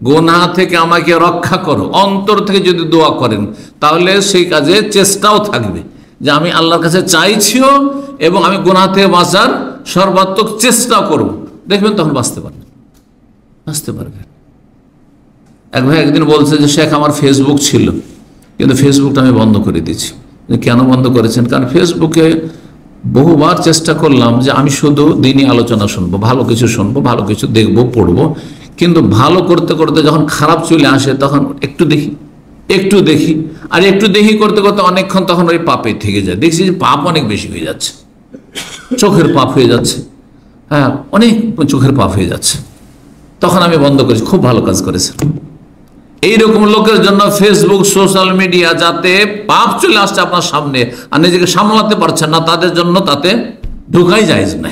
গুনাহ থেকে আমাকে রক্ষা করো। অন্তর থেকে যদি দোয়া করেন তাহলে সেই কাজে চেষ্টাও থাকবে যে আমি আল্লাহর কাছে চাইছিও এবং আমি গুনাহ থেকে বাঁচার সর্বাত্মক চেষ্টা করব। দেখবেন তখন বাঁচতে পারবেন। এক ভাই একদিন বলছে যে শেখ আমার ফেসবুক ছিল কিন্তু ফেসবুকটা আমি বন্ধ করে দিয়েছি। কেন বন্ধ করেছেন? কারণ ফেসবুকে বহুবার চেষ্টা করলাম যে আমি শুধু দিনই আলোচনা শুনবো, ভালো কিছু শুনবো, ভালো কিছু দেখবো, পড়বো, কিন্তু ভালো করতে করতে যখন খারাপ চলে আসে তখন একটু দেখি আর একটু দেখি করতে করতে অনেকক্ষণ তখন ওই পাপে থেকে যায়। দেখছি যে পাপ অনেক বেশি হয়ে যাচ্ছে, চোখের পাপ হয়ে যাচ্ছে, হ্যাঁ অনেক চোখের পাপ হয়ে যাচ্ছে। তখন আমি বন্ধ করেছি। খুব ভালো কাজ করেছে। এইরকম লোকের জন্য ফেসবুক, সোশ্যাল মিডিয়া, যাতে পাপ চলে আসছে আপনার সামনে আর নিজেকে সামলাতে পারছেন না, তাদের জন্য তাতে ঢোকাই জায়েজ না।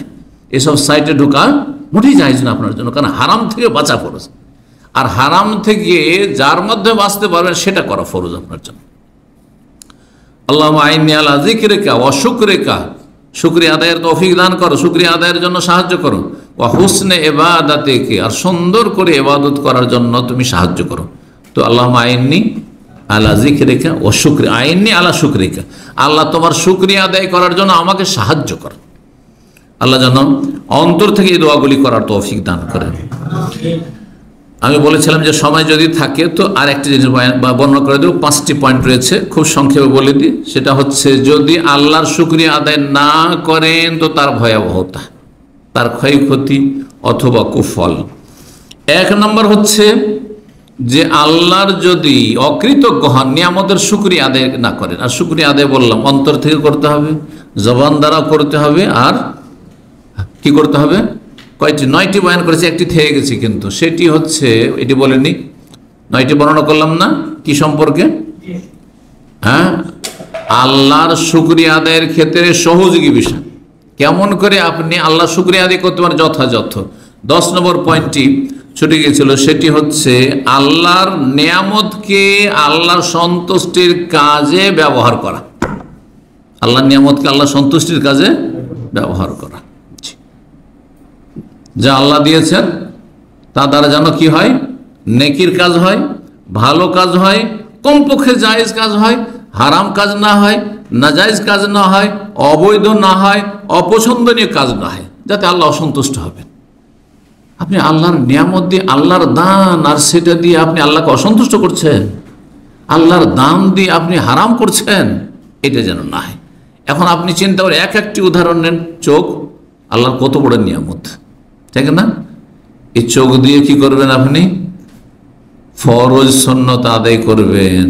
এসব সাইটে ঢোকা মোটেই জায়েজ না আপনার জন্য, কারণ হারাম থেকে বাঁচা ফরজ। আর হারাম থেকে যার মধ্যে বাঁচতে পারবেন সেটা করা ফরজ আপনার জন্য। আল্লাহুম্মা আইন্নী আলা যিকরিকা ওয়া শুকরিকা, শুকরিয়া আদায়ের তৌফিক দান করো, শুকরিয়া আদায়ের জন্য সাহায্য করো। ওয়া হুসনে ইবাদাতিকা, আর সুন্দর করে ইবাদত করার জন্য তুমি সাহায্য করো। তো আল্লাহুম্মা আইন্নী আলা যিকরিকা ওয়া শুকরিকা, আইন্নী আলা শুকরিকা, আল্লাহ তোমার শুকরিয়া আদায় করার জন্য আমাকে সাহায্য করো। আল্লাহ যেন অন্তর থেকে এই দোয়াগুলি করার তৌফিক দান করেন। আমি বলেছিলাম যে সময় যদি থাকে তো আর একটি জিনিস বর্ণনা করে দেব। 5টি পয়েন্ট রয়েছে, খুব সংক্ষেপে বলে দিই। সেটা হচ্ছে যদি আল্লাহর শুকরিয়া আদায় না করেন তো তার ভয়াবহতা, তার ক্ষয়ক্ষতি অথবা কুফল। 1 নম্বর হচ্ছে যে আল্লাহর যদি অকৃতজ্ঞ হন, নিয়ামতের শুকরিয়া আদায় না করেন। আর শুকরিয়া আদায় বললাম অন্তর থেকে করতে হবে, জবান দ্বারা করতে হবে, আর কি করতে হবে? কয়টি? 9টি বয়ান করেছি, একটি থেকে গেছি কিন্তু, সেটি হচ্ছে এটি বলেনি। 9টি বর্ণনা করলাম না কি সম্পর্কে? হ্যাঁ, আল্লাহর শুকরিয়া আদায়ের ক্ষেত্রে সহযোগী বিষয়, কেমন করে আপনি আল্লাহ শুকরিয়া আদায় করতে পারেন যথাযথ। 10 নম্বর পয়েন্টটি ছুটে গিয়েছিল, সেটি হচ্ছে আল্লাহর নিয়ামতকে আল্লাহর সন্তুষ্টির কাজে ব্যবহার করা। আল্লাহর নিয়ামতকে আল্লাহ সন্তুষ্টির কাজে ব্যবহার করা, যা আল্লাহ দিয়েছেন তা দ্বারা যেন কি হয়? নেকির কাজ হয়, ভালো কাজ হয়, কমপক্ষে জায়েজ কাজ হয়, হারাম কাজ না হয়, নাজায়েজ কাজ না হয়, অবৈধ না হয়, অপছন্দনীয় কাজ না হয়, যাতে আল্লাহ অসন্তুষ্ট হবেন। আপনি আল্লাহর নিয়ামত দিয়ে, আল্লাহর দান, আর সেটা দিয়ে আপনি আল্লাহকে অসন্তুষ্ট করছেন, আল্লাহর দান দিয়ে আপনি হারাম করছেন, এটা যেন না হয়। এখন আপনি চিন্তা করে একটি উদাহরণ নেন। চোখ আল্লাহর কত বড় নিয়ামত, ঠিক না? এই চোখ দিয়ে কি করবেন? আপনি ফরজ সুন্নত আদায় করবেন,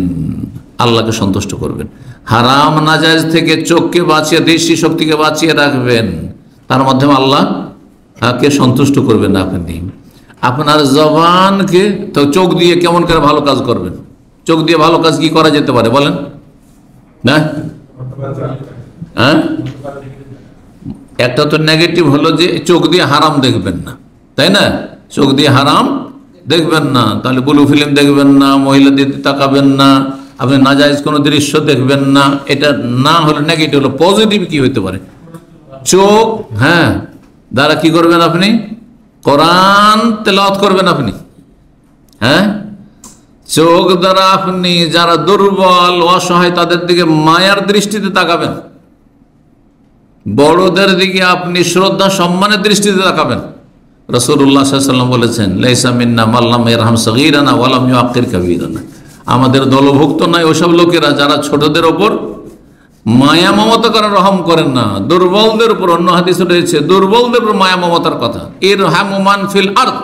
আল্লাহকে সন্তুষ্ট করবেন। হারাম নাজায়েজ থেকে চোখকে বাঁচিয়ে, দৃষ্টি শক্তিকে বাঁচিয়ে রাখবেন, তার মাধ্যমে আল্লাহকে সন্তুষ্ট করবেন। আপনি আপনার জবানকে তো চোখ দিয়ে কেমন করে ভালো কাজ করবেন? চোখ দিয়ে ভালো কাজ কি করা যেতে পারে বলেন? না, হ্যাঁ, একটা তো নেগেটিভ হলো যে চোখ দিয়ে হারাম দেখবেন না, তাই না? চোখ দিয়ে হারাম দেখবেন না, তাহলে ব্লু ফিল্ম দেখবেন না, মহিলাদের তাকাবেন না, আপনি নাজায়েজ কোনো দৃশ্য দেখবেন না। এটা না হলে নেগেটিভ হলো। পজিটিভ কি হতে পারে? চোখ, হ্যাঁ, দ্বারা কি করবেন? আপনি কোরআন তেলাওয়াত করবেন। আপনি, হ্যাঁ, চোখ দ্বারা আপনি যারা দুর্বল, অসহায়, তাদের দিকে মায়ার দৃষ্টিতে তাকাবেন, বড়দের দিকে আপনি শ্রদ্ধা সম্মানের দৃষ্টিতে তাকাবেন। রাসূলুল্লাহ সাল্লাল্লাহু আলাইহি ওয়াসাল্লাম বলেছেন, লাইসা মিন্না মান লাম ইয়ারহাম সগীরানা ওয়া লাম ইউআক্কির কাবীরানা, আমাদের দলভুক্ত নয় ওসব লোকেরা যারা ছোটদের ওপর মায়া মমতা করেন, রহম করেন না। দুর্বলদের উপর, অন্য হাদিসে রয়েছে দুর্বলদের উপর মায়া মমতার কথা। ইরহামু মান ফিল আরদ,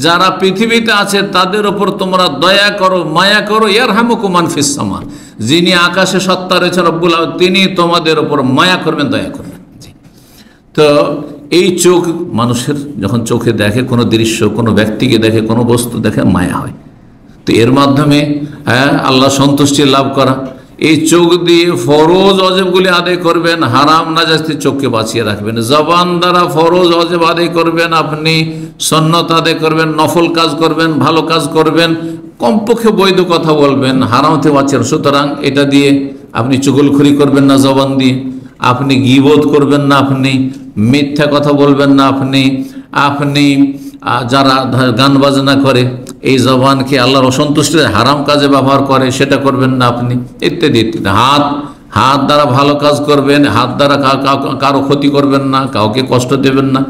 যারা পৃথিবীতে আছে তাদের উপর তোমরা দয়া করো, মায়া করো। ইয়ারহামুকুম মান ফিস সামা, যিনি আকাশে সত্তা রয়েছেন রব্বুল আলামিন, তিনি তোমাদের উপর মায়া করবেন, দয়া করবেন। তো এই চোখ, মানুষের যখন চোখে দেখে কোনো দৃশ্য, কোনো ব্যক্তিকে দেখে, কোনো বস্তু দেখে, মায়া হয়। তো এর মাধ্যমে আল্লাহ সন্তুষ্টি লাভ করা। এই চোখ দিয়ে ফরজ অজেবগুলি আদায় করবেন, হারাম নাজায়েজ থেকে চোখকে বাঁচিয়ে রাখবেন। জবান দ্বারা ফরজ অজেব আদায় করবেন, আপনি সুন্নত আদায় করবেন, নফল কাজ করবেন, ভালো কাজ করবেন, কমপক্ষে বৈধ কথা বলবেন, হারাম থেকে বাঁচিয়ে। সুতরাং এটা দিয়ে আপনি চুগলখড়ি করবেন না জবান দিয়ে। আপনি গীবত করবেন না, আপনি মিথ্যা কথা বলবেন না, আপনি আপনি যারা গান বাজনা করে এই জবানকে আল্লাহর অসন্তুষ্টির হারাম কাজে ব্যবহার করে সেটা করবেন না আপনি, ইত্যাদি ইত্যাদি। হাত দ্বারা ভালো কাজ করবেন, হাত দ্বারা কারো ক্ষতি করবেন না, কাউকে কষ্ট দেবেন না।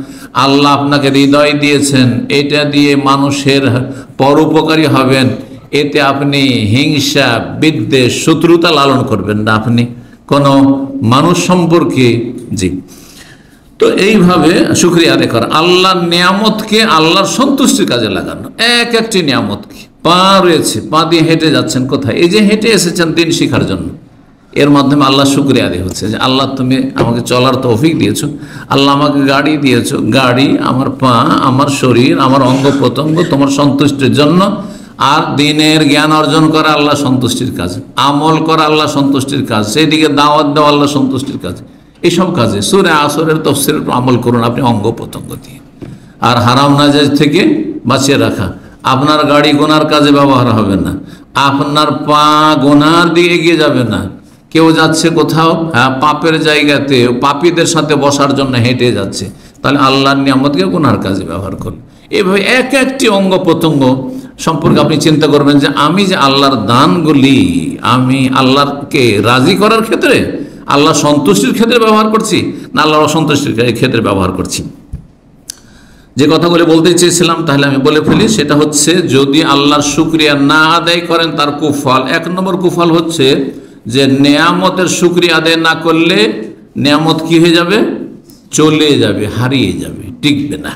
আল্লাহ আপনাকে হৃদয় দিয়েছেন, এটা দিয়ে মানুষের পরোপকারী হবেন, এতে আপনি হিংসা বিদ্বেষ শত্রুতা লালন করবেন না আপনি কোনো মানুষ সম্পর্কে। জি, তো এইভাবে শুকরিয়া আদায় করা, আল্লাহর নিয়ামতকে আল্লাহর সন্তুষ্টির কাজে লাগানো। এক একটি নিয়ামতকে, পা রয়েছে, পা দিয়ে হেঁটে যাচ্ছেন কোথায়, এই যে হেঁটে এসেছেন দিন শিখার জন্য, এর মাধ্যমে আল্লাহ শুকরিয়া আদায় হচ্ছে যে আল্লাহ তুমি আমাকে চলার তৌফিক দিয়েছো, আল্লাহ আমাকে গাড়ি দিয়েছো, গাড়ি, আমার পা, আমার শরীর, আমার অঙ্গ প্রত্যঙ্গ তোমার সন্তুষ্টির জন্য। আর দিনের জ্ঞান অর্জন করা আল্লাহ সন্তুষ্টির কাজ, আমল করা আল্লাহ সন্তুষ্টির কাজ, সেদিকে দাওয়াত দেওয়া আল্লাহ সন্তুষ্টির কাজ। এইসব কাজে সূরা আসরের তাফসীরের আমল করুন আপনি অঙ্গ প্রত্যঙ্গ দিয়ে। আর হারাম নাজায়েজ থেকে বাঁচিয়ে রাখা, আপনার গাড়ি গোনার কাজে ব্যবহার হবে না, আপনার পা গোনার দিকে এগিয়ে যাবে না। কেউ যাচ্ছে কোথাও পাপের জায়গাতে পাপীদের সাথে বসার জন্য হেঁটে যাচ্ছে, তাহলে আল্লাহর নিয়ামতকে গুনার কাজে ব্যবহার করুন। এভাবে এক একটি অঙ্গ প্রত্যঙ্গ সম্পর্কে আপনি চিন্তা করবেন যে আমি যে আল্লাহর দানগুলি আমি আল্লাহকে রাজি করার ক্ষেত্রে, আল্লাহ সন্তুষ্টির ক্ষেত্রে ব্যবহার করছি না আল্লাহর অসন্তুষ্টির ক্ষেত্রে ব্যবহার করছি। যে কথাগুলো বলতে চেয়েছিলাম তাহলে আমি বলে ফেলি, সেটা হচ্ছে যদি আল্লাহর শুকরিয়া না আদায় করেন তার কুফল, এক নম্বর কুফল হচ্ছে যে নেয়ামতের শুকরিয়া আদায় না করলে নেয়ামত কি হয়ে যাবে, চলে যাবে, হারিয়ে যাবে, টিকবে না।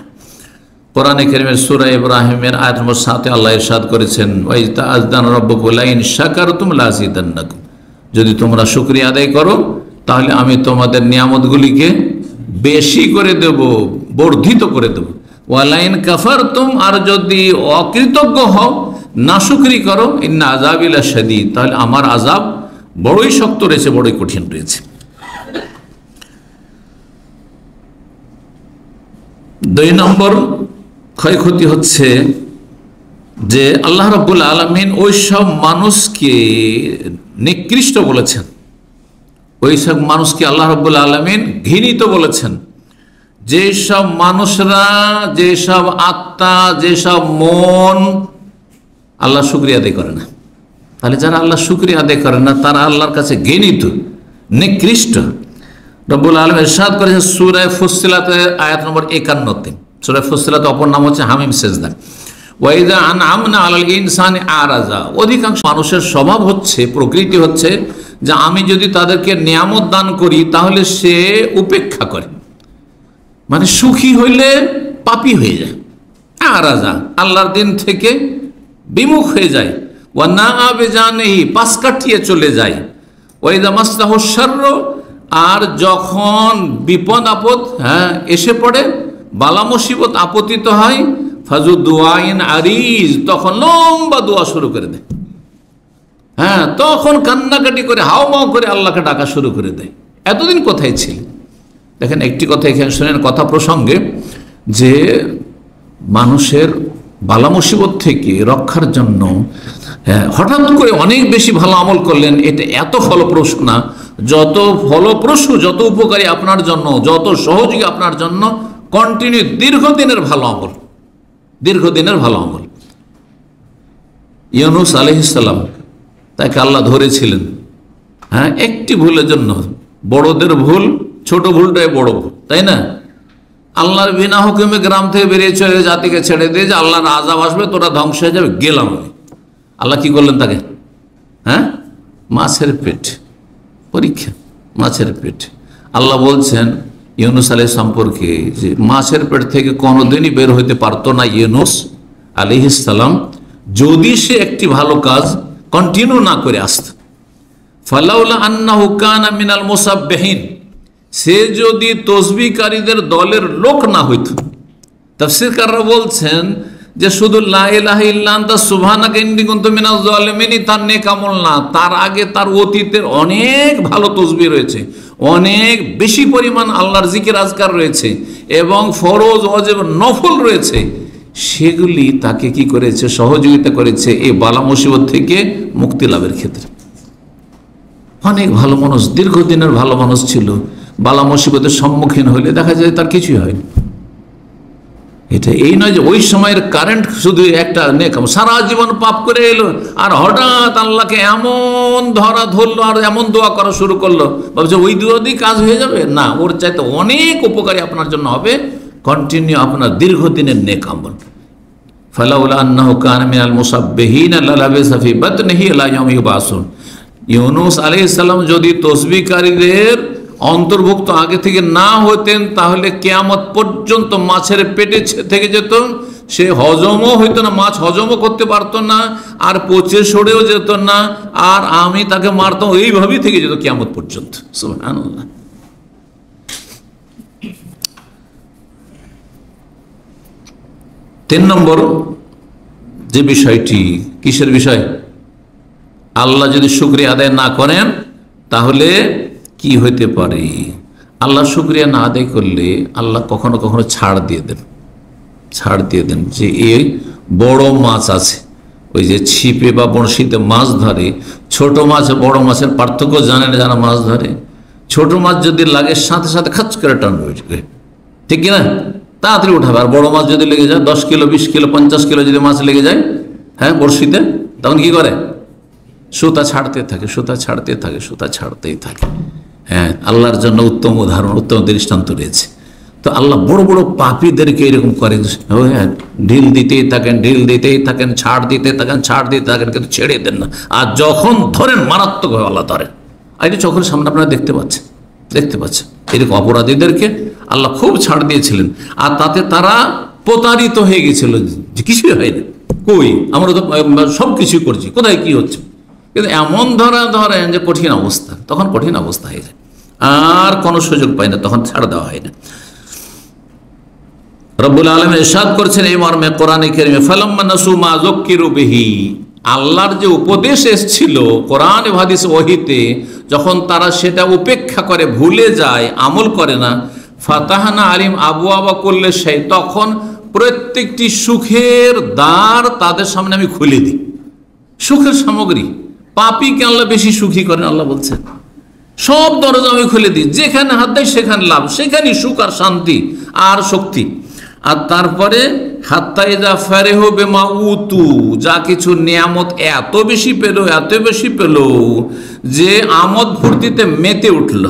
কোরআনে কারীমের সূরা ইব্রাহিমের আয়াত নম্বর 7 আল্লাহ ইরশাদ করেছেন, ওয়া ইয তাআযানা রাব্বুকুম লা ইন শাকারতুম লাযিদান্নাকুম, যদি তোমরা শুকরিয়া আদায় করো তাহলে আমি তোমাদের নিয়ামতগুলিকে বেশি করে দেব, বর্ধিত করে দেব। ওয়া লা ইন কাফারতুম, আর যদি অকৃতজ্ঞ হও, নাশুকরি করো, ইন্না আযাবি লাশাদীদ, তাহলে আমার আযাব বড়ই শক্ত রয়েছে, বড়ই কঠিন রয়েছে। দুই নম্বর ক্ষয়ক্ষতি হচ্ছে যে আল্লাহ রাব্বুল আলামিন ওই সব মানুষকে নিকৃষ্ট বলেছেন, ওই সব মানুষকে আল্লাহ রাব্বুল আলামিন ঘৃণিত বলেছেন, যেসব মানুষরা, যেসব আত্মা, যেসব মন আল্লাহ শুকরিয়া আদায় করে না। তাহলে যারা আল্লাহ শুকরিয়া আদায় করে না তারা আল্লাহর কাছে ঘৃণিত, নিকৃষ্ট। রব্বুল আলামিন ইরশাদ করেছেন সূরা ফুসসিলাতের আয়াত নম্বর 51-তে, সূরা ফুসসিলাতের অপর নাম হচ্ছে হামিম সেজদা। ওয়া ইযা আনআমনা আলাল ইনসানি আরাজা, অধিকাংশ মানুষের স্বভাব হচ্ছে, প্রকৃতি হচ্ছে যে আমি যদি তাদেরকে নিয়ামত দান করি তাহলে সে উপেক্ষা করে, মানে সুখী হইলে পাপী হয়ে যায়, আরাজা আল্লাহর দিন থেকে বিমুখ হয়ে যায়, ওয়া না বেজানেহি পাশ কাটিয়ে চলে যায়, ওয়া ইযা মাসসাহু শাররু, আর যখন বিপদ আপদ এসে পড়ে, বালা মুসিবত আপতিত হয়, ফাজু দুআইন আরিজ, তখন লম্বা দোয়া শুরু করে দেয়, তখন কান্নাকাটি করে হাওমাও করে আল্লাহকে ডাকা শুরু করে দেয়। এতদিন কোথায় ছিল? দেখেন একটি কথা এখানে শোনেন, কথা প্রসঙ্গে, যে মানুষের বালা মুসিবত থেকে রক্ষার জন্য হঠাৎ করে অনেক বেশি ভালো আমল করলেন, এটা এত ফলপ্রসূ না, যত ফলপ্রসূ, যত উপকারী আপনার জন্য, যত সহযোগী আপনার জন্য কন্টিনিউ দীর্ঘদিনের ভালো আমল, দীর্ঘদিনের ভালো আমল। ইউনূস আলাইহিস সালাম, তাকে আল্লাহ ধরেছিলেন একটি ভুলের জন্য। বড়দের ভুল, ছোট ভুলটাই বড় ভুল, তাই না? আল্লাহর বিনা হুকুমে গ্রাম থেকে বেরিয়ে চলে জাতিকে ছেড়ে দিয়ে যে আল্লাহর আযাব আসবে, তোরা ধ্বংস হয়ে যাবে, গেলাম আমি। আল্লাহ কি করলেন তাকে? মাছের পেট, পরীক্ষা, মাছের পেট। আল্লাহ বলছেন ইউনূস আলাইহিস সম্পর্কে যে মাছের পেট থেকে কোনোদিনই বের হইতে পারতো না ইউনূস আলাইহিস সালাম যদি সে একটি ভালো কাজ কন্টিনিউ না করে আসত। ফালাউলা আন্নাহু কানা মিনাল মুসাব্বিহিন, সে যদি তসবিহকারীদের দলের লোক না হইত। তাফসীরকাররা বলছেন যে শুধু লা ইলাহা ইল্লা আনতা সুবহানাকা ইন্নী কুনতু মিনাজ জালিমিন তার নেক আমল না, তার আগে তার অতীতের অনেক ভালো তসবিহ রয়েছে, অনেক বেশি পরিমাণ আল্লাহর জিকির আজকার রয়েছে, এবং ফরজ ওয়াজিব নফল রয়েছে, সেগুলি তাকে কি করেছে? সহযোগিতা করেছে এই বালা মুসিবত থেকে মুক্তি লাভের ক্ষেত্রে। অনেক ভালো মানুষ, দীর্ঘদিনের ভালো মানুষ ছিল, বালা মুসিবতের সম্মুখীন হলে দেখা যায় তার কিছুই হয়নি। এটা এই নয় যে ওই সময়ের কারেন্ট শুধু একটা নেক, সারা জীবন পাপ করে এলো আর হঠাৎ আল্লাহকে এমন ধরা ধরলো আর এমন দোয়া করা শুরু করলো, ভাবছে ওই দোয়া দিয়ে কাজ হয়ে যাবে। না, ওর চাইতে অনেক উপকারী আপনার জন্য হবে কন্টিনিউ আপনার দীর্ঘদিনের নেক আমল। ফালাউলা আন্নাহু কানা মিনাল মুসাব্বিহিনা লালাবিসা ফি বাতনিহি ইলা ইয়াউমি ইউবাসুন। ইউনূস আলাইহিস সালাম যদি তসবিহকারীদের অন্তর্ভুক্ত আগে থেকে না হতেন তাহলে কিয়ামত পর্যন্ত মাছের পেটে থেকে যেত, সে হজমও হইতো না, মাছ হজমও করতে পারতো না, আর পচে সরেও যেত না, আর আমি তাকে মারতাম, এইভাবেই থেকে যেত কিয়ামত পর্যন্ত। সুবহানাল্লাহ। 3 নম্বর যে বিষয়টি, কিসের বিষয়? আল্লাহ যদি শুকরিয়া আদায় না করেন তাহলে কি হইতে পারে? আল্লাহ শুকরিয়া না আদায় করলে আল্লাহ কখনো কখনো ছাড় দিয়ে দেন যে এই বড় মাছ আছে, ওই যে ছিপে বা বড়শিতে মাছ ধরে, ছোট মাছ বড় মাছের পার্থক্য জানে না যারা মাছ ধরে। ছোট মাছ যদি লাগে সাথে সাথে খাচ করে টানবে, ঠিক কিনা, তাড়াতাড়ি উঠাবে। আর বড় মাছ যদি লেগে যায় 10 কিলো 20 কিলো 50 কিলো যদি মাছ লেগে যায়, হ্যাঁ, বড়শিতে, তখন কি করে? সুতা ছাড়তেই থাকে। হ্যাঁ, আল্লাহর জন্য উত্তম উদাহরণ, উত্তম দৃষ্টান্ত রয়েছে। তো আল্লাহ বড় বড় পাপীদেরকে এরকম করে, ঢিল দিতেই থাকেন, ছাড় দিতে থাকেন, কিন্তু ছেড়ে দেন না। আর যখন ধরেন মারাত্মকভাবে আল্লাহ ধরেন। আর এই চোখের সামনে আপনারা দেখতে পাচ্ছেন এরকম অপরাধীদেরকে আল্লাহ খুব ছাড় দিয়েছিলেন, আর তাতে তারা প্রতারিত হয়ে গেছিল যে কিছুই হয়নি, কই আমরা তো সব কিছুই করছি, কোথায় কি হচ্ছে। কিন্তু এমন ধরেন যে কঠিন অবস্থা, তখন কঠিন অবস্থা হয়ে যায়, আর কোনো সুযোগ পায় না, তখন ছাড় দেওয়া হয় না। রব্বুল আলামিন ইরশাদ করছেন এই মর্মে কোরআনে কারীমে, ফালাম্মা নাসু মা যুক্কিরু বিহি, আল্লাহর যে উপদেশ এসেছিল কোরআন এবং হাদিসে ওহীতে, যখন তারা সেটা উপেক্ষা করে, ভুলে যায়, আমল করে না, ফাতাহনা আলিম আবওয়াবা কুল্লি শাই, তখন প্রত্যেকটি সুখের দ্বার তাদের সামনে আমি খুলে দিই। সুখের সামগ্রী, পাপীকে আল্লাহ বেশি সুখী করেন, আল্লাহ বলছেন সব দরজা আমি খুলে দিই, যেখানে হাত দেয় সেখানে লাভ, সেখানেই সুখ আর শান্তি আর শক্তি। আর তারপরে হাত্তা ইযা ফারিহু বিমা উতু, যা কিছু নিয়ামত এত বেশি পেল যে আমোদ ফুর্তিতে মেতে উঠল,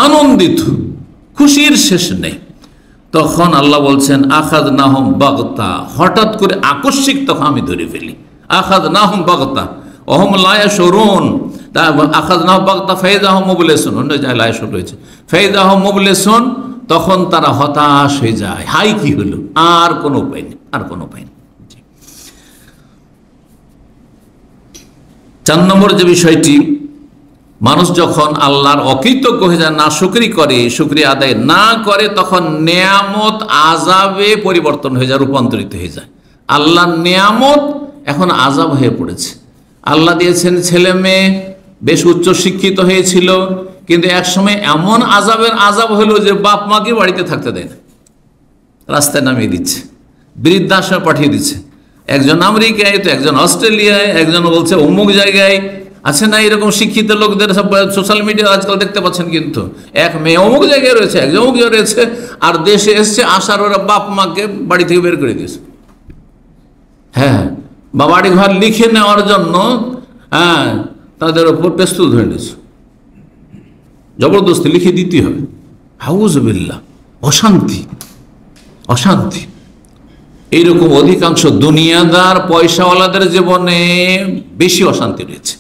আনন্দিত, খুশির শেষ নেই। তখন আল্লাহ বলছেন আখাযনাহুম বাগতা, হঠাৎ করে আকস্মিক তখন আমি ধরে ফেলি। আখাযনাহুম বাগতা ওহুম লা ইয়াশউরুন, আখাযনাহুম বাগতা ফাইযা হুম মুবলিসুন, অন্য জায়গায় লা ইয়াশউর রয়েছে, ফাইযা হুম মুবলিসুন, তখন তারা হতাশ হয়ে যায়, হাই কি হলো, আর কোনো উপায় নেই। 4 নম্বর যে বিষয়টি, মানুষ যখন আল্লাহর অকৃতজ্ঞ হয়ে যায়, নাশুকরি করে, শুকরিয়া আদায় না করে, তখন নেয়ামত আযাবে পরিবর্তন হয়ে যায়, রূপান্তরিত হয়ে যায়। আল্লাহর নেয়ামত এখন আযাব হয়ে পড়েছে। আল্লাহ দিয়েছেন ছেলে মেয়ে, বেশ উচ্চ শিক্ষিত হয়েছিল, কিন্তু একসময় এমন আযাব হলো যে বাপ মাকে বাড়িতে থাকতে দেয় না, রাস্তায় নামিয়ে দিচ্ছে, বৃদ্ধাশ্রমে পাঠিয়ে দিচ্ছে। একজন আমেরিকায়, তো একজন অস্ট্রেলিয়ায়, একজন বলছে অমুক জায়গায় আছে না, এরকম শিক্ষিত লোকদের সব সোশ্যাল মিডিয়া আজকাল দেখতে পাচ্ছেন। কিন্তু এক মেয়ে অমুক জায়গায় রয়েছে, একজন অমুক জায়গায় রয়েছে, আর দেশে এসছে, আসার ওরা বাপ মাকে বাড়ি থেকে বের করে দিয়েছে। হ্যাঁ, বা বাড়ি ঘর লিখে নেওয়ার জন্য তাদের ওপর পেস্তুল ধরে নিয়েছে, জবরদস্তি লিখে দিতে হবে। হাউযুবিল্লাহ, অশান্তি। এইরকম অধিকাংশ দুনিয়াদার পয়সাওয়ালাদের জীবনে বেশি অশান্তি রয়েছে।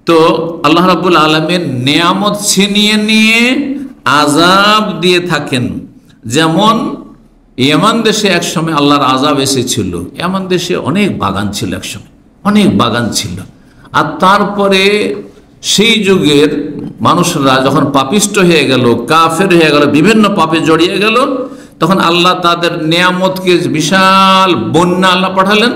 তো আল্লাহ রাব্বুল আলামিন নিয়ামত ছিনিয়ে নিয়ে আযাব দিয়ে থাকেন। যেমন ইয়ামান দেশে একসময় আল্লাহর আযাব এসেছিল, ইয়ামান দেশে অনেক বাগান ছিল, একসময় অনেক বাগান ছিল। আর তারপরে সেই যুগের মানুষরা যখন পাপিষ্ট হয়ে গেল, কাফের হয়ে গেল, বিভিন্ন পাপে জড়িয়ে গেল, তখন আল্লাহ তাদের নিয়ামতকে বিশাল বন্যা আল্লাহ পাঠালেন,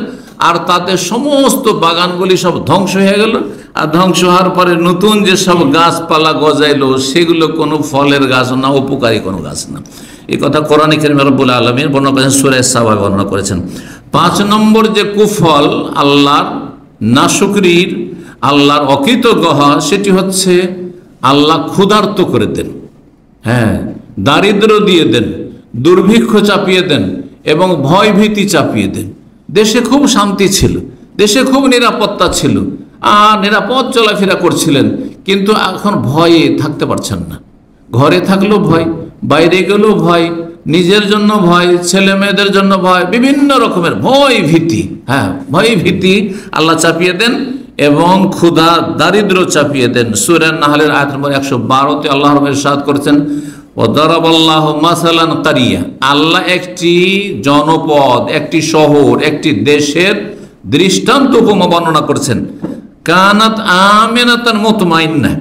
আর তাদের সমস্ত বাগানগুলি সব ধ্বংস হয়ে গেল। আর ধ্বংস হওয়ার পরে নতুন যে সব গাছপালা গজাইলো, সেগুলো কোনো ফলের গাছ না, উপকারী কোনো গাছ না। এই কথা কোরআনে কারীমে রব্বুল আলামিন বর্ণনা করেছেন, সূরা সাবা বর্ণনা করেছেন। 5 নম্বর যে কুফল আল্লাহর নাশুকরির, আল্লাহর অকৃতজ্ঞ হওয়া, সেটি হচ্ছে আল্লাহ ক্ষুধার্ত করে দেন, হ্যাঁ, দারিদ্র দিয়ে দেন, দুর্ভিক্ষ চাপিয়ে দেন এবং ভয় ভীতি চাপিয়ে দেন। দেশে খুব শান্তি ছিল, দেশে খুব নিরাপত্তা ছিল, আর নিরাপদ চলাফেরা করছিলেন, কিন্তু এখন ভয়ে থাকতে পারছেন না। ঘরে থাকলেও ভয়, বাইরে গেলেও ভয়, নিজের জন্য ভয়, ছেলে মেয়েদের জন্য ভয়, বিভিন্ন রকমের ভয় ভীতি, হ্যাঁ, ভয় ভীতি আল্লাহ চাপিয়ে দেন এবং ক্ষুধা দারিদ্র চাপিয়ে দেন। সূরা নাহলের আয়াত নম্বর 112-তে আল্লাহ রাব্বুল ইরশাদ করেছেন, ওয়াদারাবাল্লাহু মাসালান কারিয়া, আল্লাহ একটি জনপদ, একটি শহর, একটি দেশের দৃষ্টান্ত উপমা বর্ণনা করেছেন। কানাত আমিনাতান মুতমাইন্না,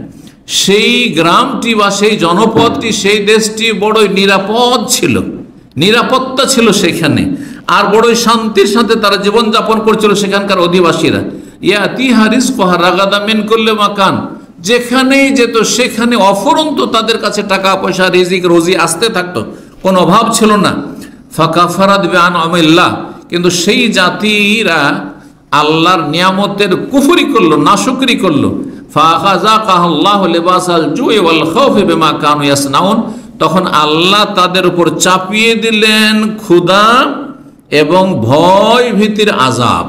সেই গ্রামটি বা সেই জনপদটি, সেই দেশটি বড়ই নিরাপদ ছিল, নিরাপত্তা ছিল সেখানে, আর বড়ই শান্তির সাথে তারা জীবনযাপন করছিল সেখানকার অধিবাসীরা। ইয়াতিহা রিজকুহা রাগাদাম মিন কুল্লি মাকান, যেখানেই যেত সেখানে অফুরন্ত তাদের কাছে টাকা পয়সা, রিজিক রোজি আসতে থাকতো, কোনো অভাব ছিল না। ফাকাফারাত বিআনআমিল্লাহ, কিন্তু সেই জাতিরা আল্লাহর নিয়ামতের কুফরি করলো, নাশুকরি করলো। ফাআযাকাহুল্লাহু লিবাসাল জুই ওয়াল খাউফি বিমা কানু ইয়াসনাউন, তখন আল্লাহ তাদের উপর চাপিয়ে দিলেন ক্ষুধা এবং ভয় ভীতির আযাব।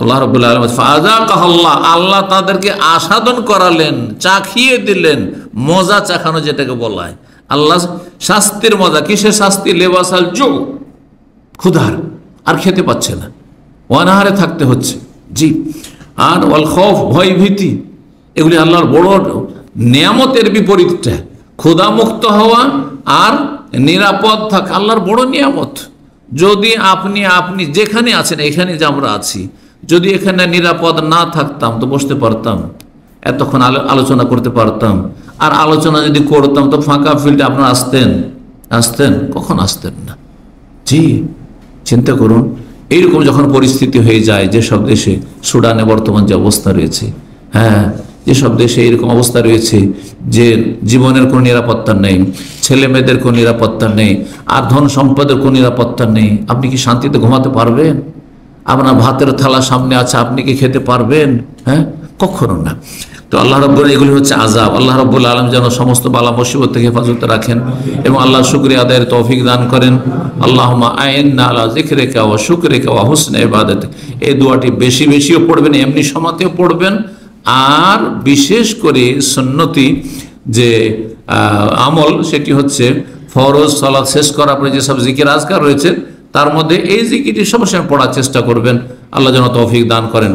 আল্লাহ রাব্বুল আলামিন ফাআযাকাহুল্লাহ, আল্লাহ তাদেরকে আস্বাদন করালেন, চাখিয়ে দিলেন, মজা চাখানো যেটাকে বলা হয়, আল্লাহ শাস্তির মজা। কিসের শাস্তি? লিবাসাল জু, ক্ষুধার, আর খেতে পাচ্ছে না, অনাহারে থাকতে হচ্ছে, জি। আর ওয়াল খৌফ, ভয় ভীতি, এগুলি আল্লাহর বড় নিয়ামতের বিপরীতটা। ক্ষুধা মুক্ত হওয়া আর নিরাপদ থাকা আল্লাহর বড় নিয়ামত। যদি আপনি যেখানে আছেন, এখানে যে আমরা আছি, যদি এখানে নিরাপদ না থাকতাম তো বসতে পারতাম, এতক্ষণ আলোচনা করতে পারতাম, আর আলোচনা যদি করতাম তো ফাঁকা ফিল্ডে আপনারা আসতেন? কখন আসতেন না, জি। চিন্তা করুন, এইরকম যখন পরিস্থিতি হয়ে যায়, যেসব দেশে, সুডানে বর্তমান যে অবস্থা রয়েছে, হ্যাঁ, যেসব দেশে এরকম অবস্থা রয়েছে যে জীবনের কোনো নিরাপত্তা নেই, ছেলে মেয়েদের কোনো নিরাপত্তা নেই, আর ধন সম্পদের কোনো নিরাপত্তা নেই, আপনি কি শান্তিতে ঘুমাতে পারবেন? আপনার ভাতের থালা সামনে আছে, আপনি কি খেতে পারবেন? হ্যাঁ, কখনো না। তো আল্লাহ রাব্বুল, এগুলি হচ্ছে আযাব। আল্লাহ রাব্বুল আলামিন যেন সমস্ত বালা মুসিবত থেকে হেফাজত রাখেন এবং আল্লাহর শুকরিয়া আদায়ের তৌফিক দান করেন। আল্লাহুম্মা আইন্না আলা যিকরিকা ওয়া শুকরিকা ওয়া হুসনি ইবাদাতিক, এই দোয়াটি বেশি বেশিও পড়বেন, এমনি সময়তেও পড়বেন, আর বিশেষ করে সুন্নতি যে আমল, সেটি হচ্ছে ফরজ সালাত শেষ করার পরে যেসব জিকির আজকার রয়েছে, তার মধ্যে এই জিকিরটি সবসময় পড়ার চেষ্টা করবেন। আল্লাহ যেন তৌফিক দান করেন।